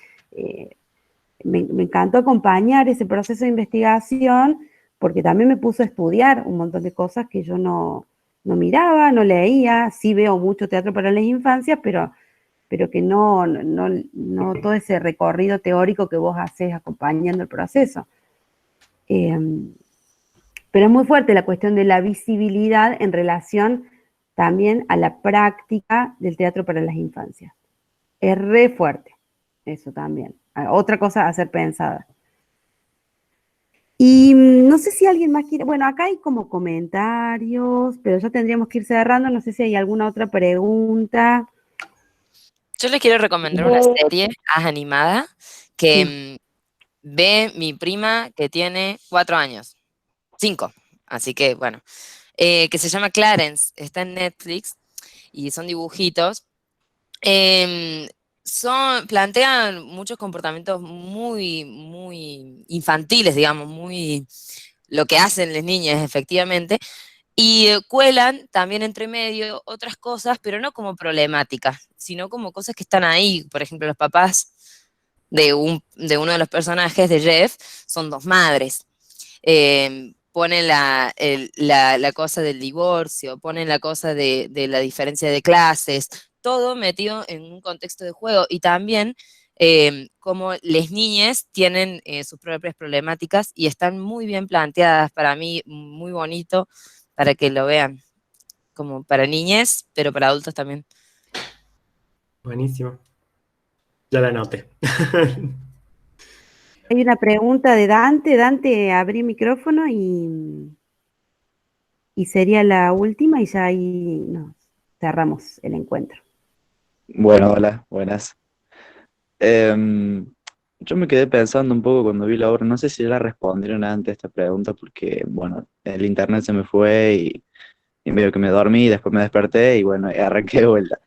A: me encantó acompañar ese proceso de investigación, porque también me puso a estudiar un montón de cosas que yo no miraba, no leía. Sí veo mucho teatro para las infancias, pero que no todo ese recorrido teórico que vos haces acompañando el proceso. Pero es muy fuerte la cuestión de la visibilidad en relación también a la práctica del teatro para las infancias. Es re fuerte eso también. Otra cosa a ser pensada. Y no sé si alguien más quiere, bueno, acá hay como comentarios, pero ya tendríamos que ir cerrando, no sé si hay alguna otra pregunta.
D: Yo les quiero recomendar una serie animada que ve mi prima que tiene 4 años, 5, así que bueno, que se llama Clarence, está en Netflix y son dibujitos. Plantean muchos comportamientos muy, muy infantiles, digamos, muy lo que hacen las niñas, efectivamente, y cuelan también entre medio otras cosas, pero no como problemáticas, sino como cosas que están ahí. Por ejemplo, los papás de uno de los personajes, de Jeff, son 2 madres. Ponen la cosa del divorcio, ponen la cosa de la diferencia de clases, todo metido en un contexto de juego, y también como las niñas tienen sus propias problemáticas y están muy bien planteadas, para mí muy bonito, para que lo vean, como para niñas, pero para adultos también.
B: Buenísimo. Ya la anoté.
A: Hay una pregunta de Dante. Dante, abrí micrófono y sería la última y ya ahí nos cerramos el encuentro.
H: Bueno, hola, buenas. Yo me quedé pensando un poco cuando vi la obra, no sé si ya la respondieron antes a esta pregunta porque, bueno, el internet se me fue y medio que me dormí, después me desperté y bueno, arranqué de vuelta.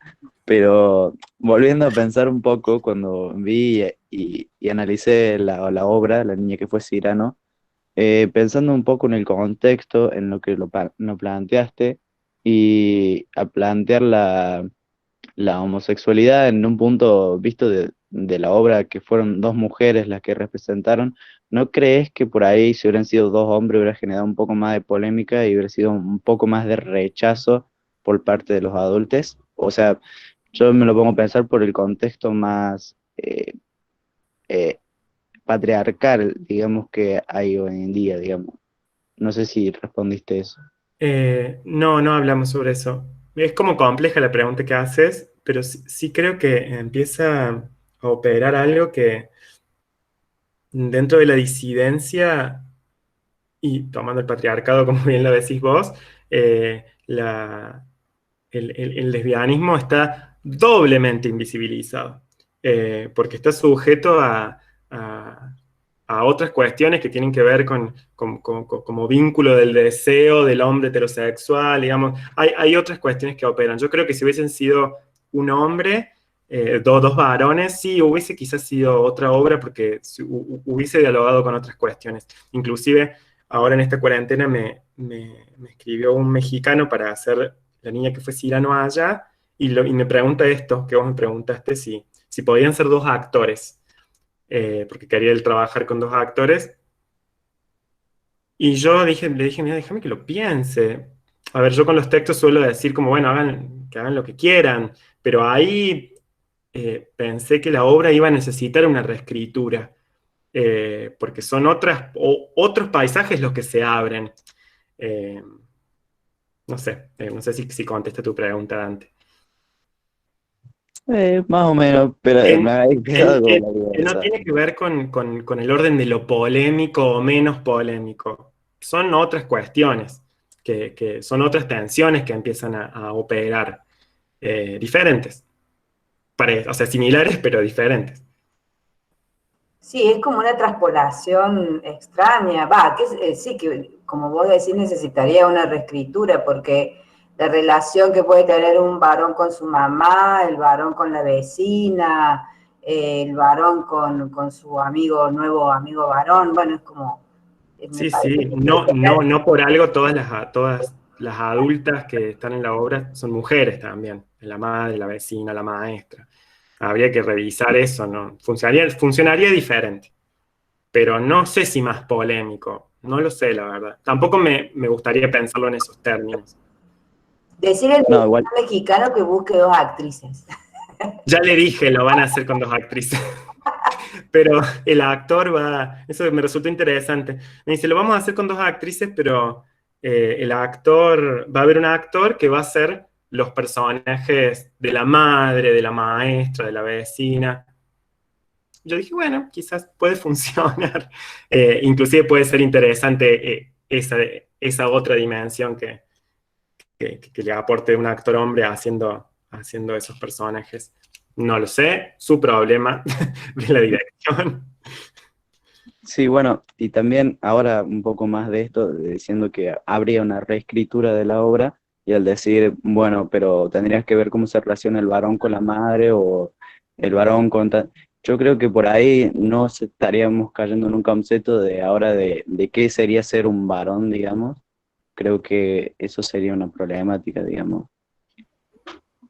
H: Pero volviendo a pensar un poco, cuando vi y analicé la obra, La niña que fue Cyrano, pensando un poco en el contexto, en lo que lo planteaste y a plantear la homosexualidad en un punto visto de la obra que fueron 2 mujeres las que representaron, ¿no crees que por ahí si hubieran sido 2 hombres hubiera generado un poco más de polémica y hubiera sido un poco más de rechazo por parte de los adultos? O sea, yo me lo pongo a pensar por el contexto más eh, patriarcal, digamos, que hay hoy en día, digamos. No sé si respondiste eso.
B: No hablamos sobre eso. Es como compleja la pregunta que haces, pero sí creo que empieza a operar algo que dentro de la disidencia y tomando el patriarcado, como bien lo decís vos, el lesbianismo está doblemente invisibilizado, porque está sujeto a otras cuestiones que tienen que ver con como vínculo del deseo del hombre heterosexual, digamos. Hay otras cuestiones que operan. Yo creo que si hubiesen sido un hombre, dos varones, sí, hubiese quizás sido otra obra porque hubiese dialogado con otras cuestiones. Inclusive, ahora en esta cuarentena me escribió un mexicano para hacer La niña que fue Cyrano allá, y me pregunta esto, que vos me preguntaste, si podían ser dos actores, porque quería él trabajar con dos actores. Y yo le dije, mira, déjame que lo piense. A ver, yo con los textos suelo decir como, bueno, que hagan lo que quieran, pero ahí pensé que la obra iba a necesitar una reescritura, porque son otros paisajes los que se abren. Eh, no sé, no sé si contesta tu pregunta, Dante.
H: Más o menos, pero me habéis quedado con la
B: Que no
H: duda.
B: tiene que ver con el orden de lo polémico o menos polémico. Son otras cuestiones, que son otras tensiones que empiezan a operar, diferentes. O sea, similares, pero diferentes.
E: Sí, es como una traspolación extraña. Sí, que como vos decís, necesitaría una reescritura, porque la relación que puede tener un varón con su mamá, el varón con la vecina, el varón con su nuevo amigo varón, bueno, es como, me
B: Sí,
E: parece
B: sí,
E: que
B: no por algo todas las adultas que están en la obra son mujeres también, la madre, la vecina, la maestra. Habría que revisar eso, ¿no? Funcionaría diferente, pero no sé si más polémico, no lo sé, la verdad. Tampoco me gustaría pensarlo en esos términos.
E: decirle al
H: No, igual,
E: mexicano que busque dos actrices.
B: Ya le dije, lo van a hacer con dos actrices. Pero el actor eso me resultó interesante. Me dice, lo vamos a hacer con dos actrices, pero va a haber un actor que va a ser los personajes de la madre, de la maestra, de la vecina. Yo dije, bueno, quizás puede funcionar. Inclusive puede ser interesante, esa otra dimensión que le aporte un actor hombre haciendo esos personajes. No lo sé, su problema de la dirección.
H: sí, bueno, y también ahora un poco más de esto, diciendo que habría una reescritura de la obra, y al decir, bueno, pero tendrías que ver cómo se relaciona el varón con la madre o el varón con... Yo creo que por ahí no estaríamos cayendo en un concepto de ahora de qué sería ser un varón, digamos. Creo que eso sería una problemática, digamos.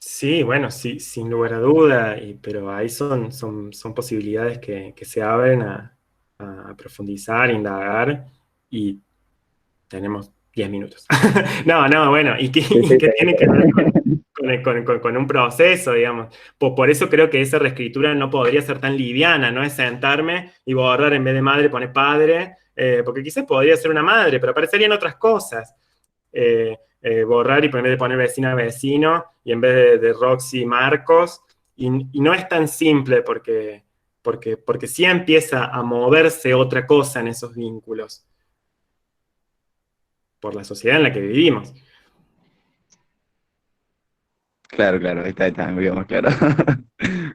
B: Sí, bueno, sí, sin lugar a duda, pero ahí son posibilidades que se abren a profundizar, indagar, y tenemos 10 minutos. No, bueno, ¿y
H: Sí, sí,
B: qué tiene que ver con un proceso, digamos? Por eso creo que esa reescritura no podría ser tan liviana, no es sentarme y borrar en vez de madre poner padre, porque quizás podría ser una madre, pero aparecerían otras cosas. Borrar y en vez de poner vecina vecino, y en vez de Roxy Marcos, y no es tan simple porque sí empieza a moverse otra cosa en esos vínculos por la sociedad en la que vivimos.
H: Claro, claro, ahí está, muy bien, más claro.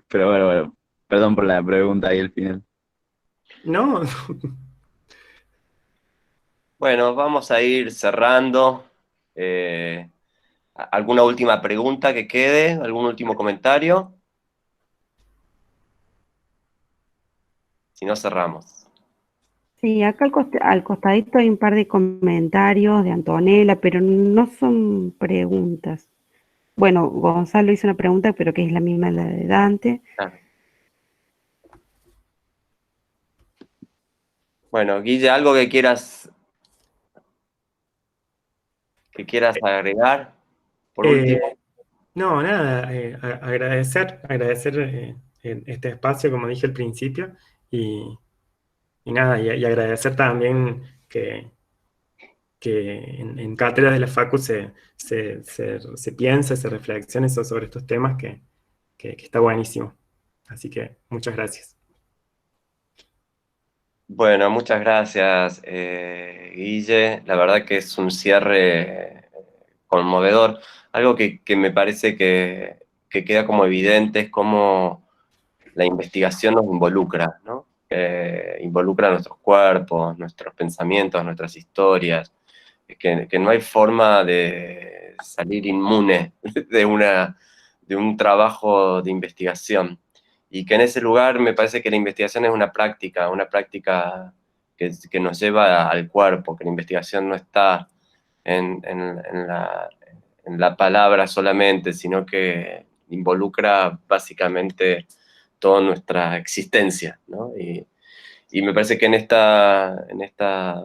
H: Pero bueno, perdón por la pregunta ahí al final.
B: No,
C: Bueno, vamos a ir cerrando. ¿Alguna última pregunta que quede? ¿Algún último comentario? Si no, cerramos.
A: Sí, acá al costadito hay un par de comentarios de Antonella, pero no son preguntas. Bueno, Gonzalo hizo una pregunta, pero que es la misma la de Dante.
C: Ah. Bueno, Guille, ¿algo que quieras agregar? Por último.
B: no, nada, agradecer este espacio, como dije al principio, y nada, y agradecer también que en cátedras de la Facu se piensa, se reflexione sobre estos temas, que está buenísimo. Así que muchas gracias.
C: Bueno, muchas gracias, Guille. La verdad que es un cierre conmovedor. Algo que me parece que queda como evidente es cómo la investigación nos involucra, ¿no? involucra nuestros cuerpos, nuestros pensamientos, nuestras historias, que no hay forma de salir inmune de un trabajo de investigación. Y que en ese lugar me parece que la investigación es una práctica que nos lleva al cuerpo, que la investigación no está en la palabra solamente, sino que involucra básicamente toda nuestra existencia, ¿no? Y me parece que en esta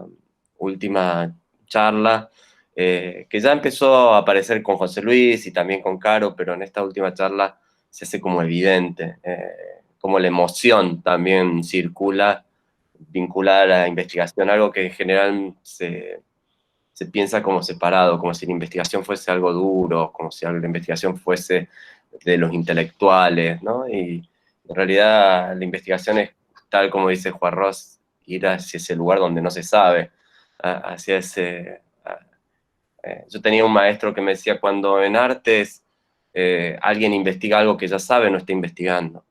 C: última charla, que ya empezó a aparecer con José Luis y también con Caro, pero en esta última charla se hace como evidente, como la emoción también circula vinculada a la investigación, algo que en general se piensa como separado, como si la investigación fuese algo duro, como si la investigación fuese de los intelectuales, ¿no? Y en realidad la investigación es, tal como dice Juan Ros, ir hacia ese lugar donde no se sabe, hacia ese... yo tenía un maestro que me decía, cuando en artes alguien investiga algo que ya sabe, no está investigando.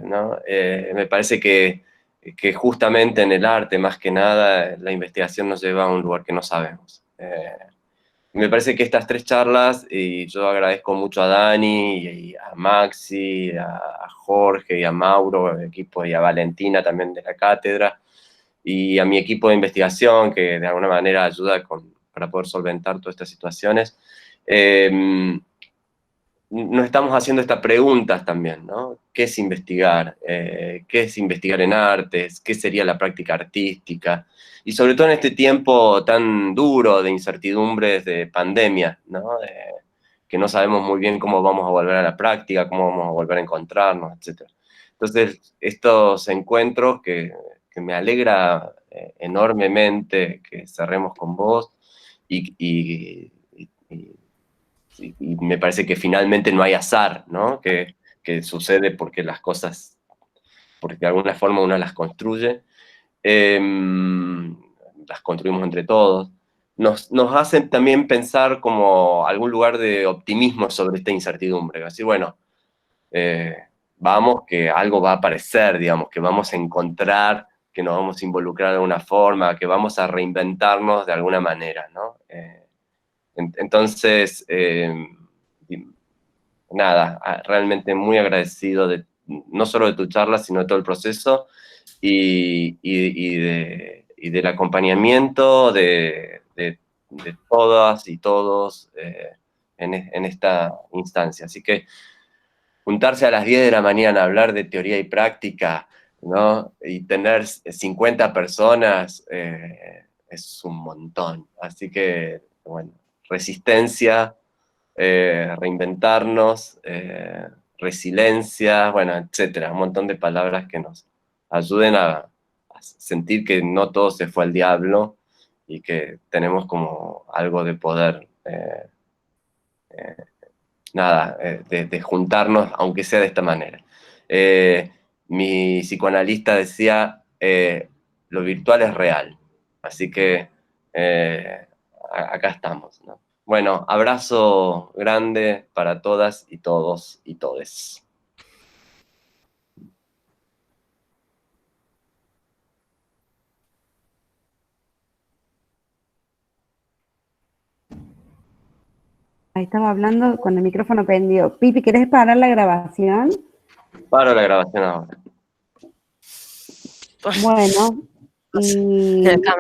C: ¿No? Me parece que justamente en el arte, más que nada, la investigación nos lleva a un lugar que no sabemos. Me parece que estas tres charlas, y yo agradezco mucho a Dani, y a Maxi, a Jorge, y a Mauro, el equipo, y a Valentina también de la cátedra, y a mi equipo de investigación, que de alguna manera ayuda para poder solventar todas estas situaciones. Nos estamos haciendo estas preguntas también, ¿no? ¿Qué es investigar? ¿Qué es investigar en artes? ¿Qué sería la práctica artística? Y sobre todo en este tiempo tan duro de incertidumbres de pandemia, ¿no? Que no sabemos muy bien cómo vamos a volver a la práctica, cómo vamos a volver a encontrarnos, etc. Entonces, estos encuentros que me alegra enormemente que cerremos con vos y me parece que finalmente no hay azar, ¿no? Que sucede porque las cosas, porque de alguna forma uno las construye, las construimos entre todos, nos hacen también pensar como algún lugar de optimismo sobre esta incertidumbre, decir, bueno, vamos, que algo va a aparecer, digamos, que vamos a encontrar, que nos vamos a involucrar de alguna forma, que vamos a reinventarnos de alguna manera, ¿no? Entonces, nada, realmente muy agradecido no solo de tu charla, sino de todo el proceso y del acompañamiento de todas y todos en esta instancia. Así que juntarse a las 10 de la mañana a hablar de teoría y práctica, ¿no? Y tener 50 personas es un montón. Así que, bueno, resistencia, reinventarnos, resiliencia, bueno, etcétera, un montón de palabras que nos ayuden a sentir que no todo se fue al diablo y que tenemos como algo de poder, de juntarnos, aunque sea de esta manera. Mi psicoanalista decía, lo virtual es real, así que acá estamos, ¿no? Bueno, abrazo grande para todas y todos y todes.
A: Ahí estaba hablando con el micrófono prendido. Pipi, ¿querés parar la grabación?
C: Paro la grabación ahora.
A: Bueno, y...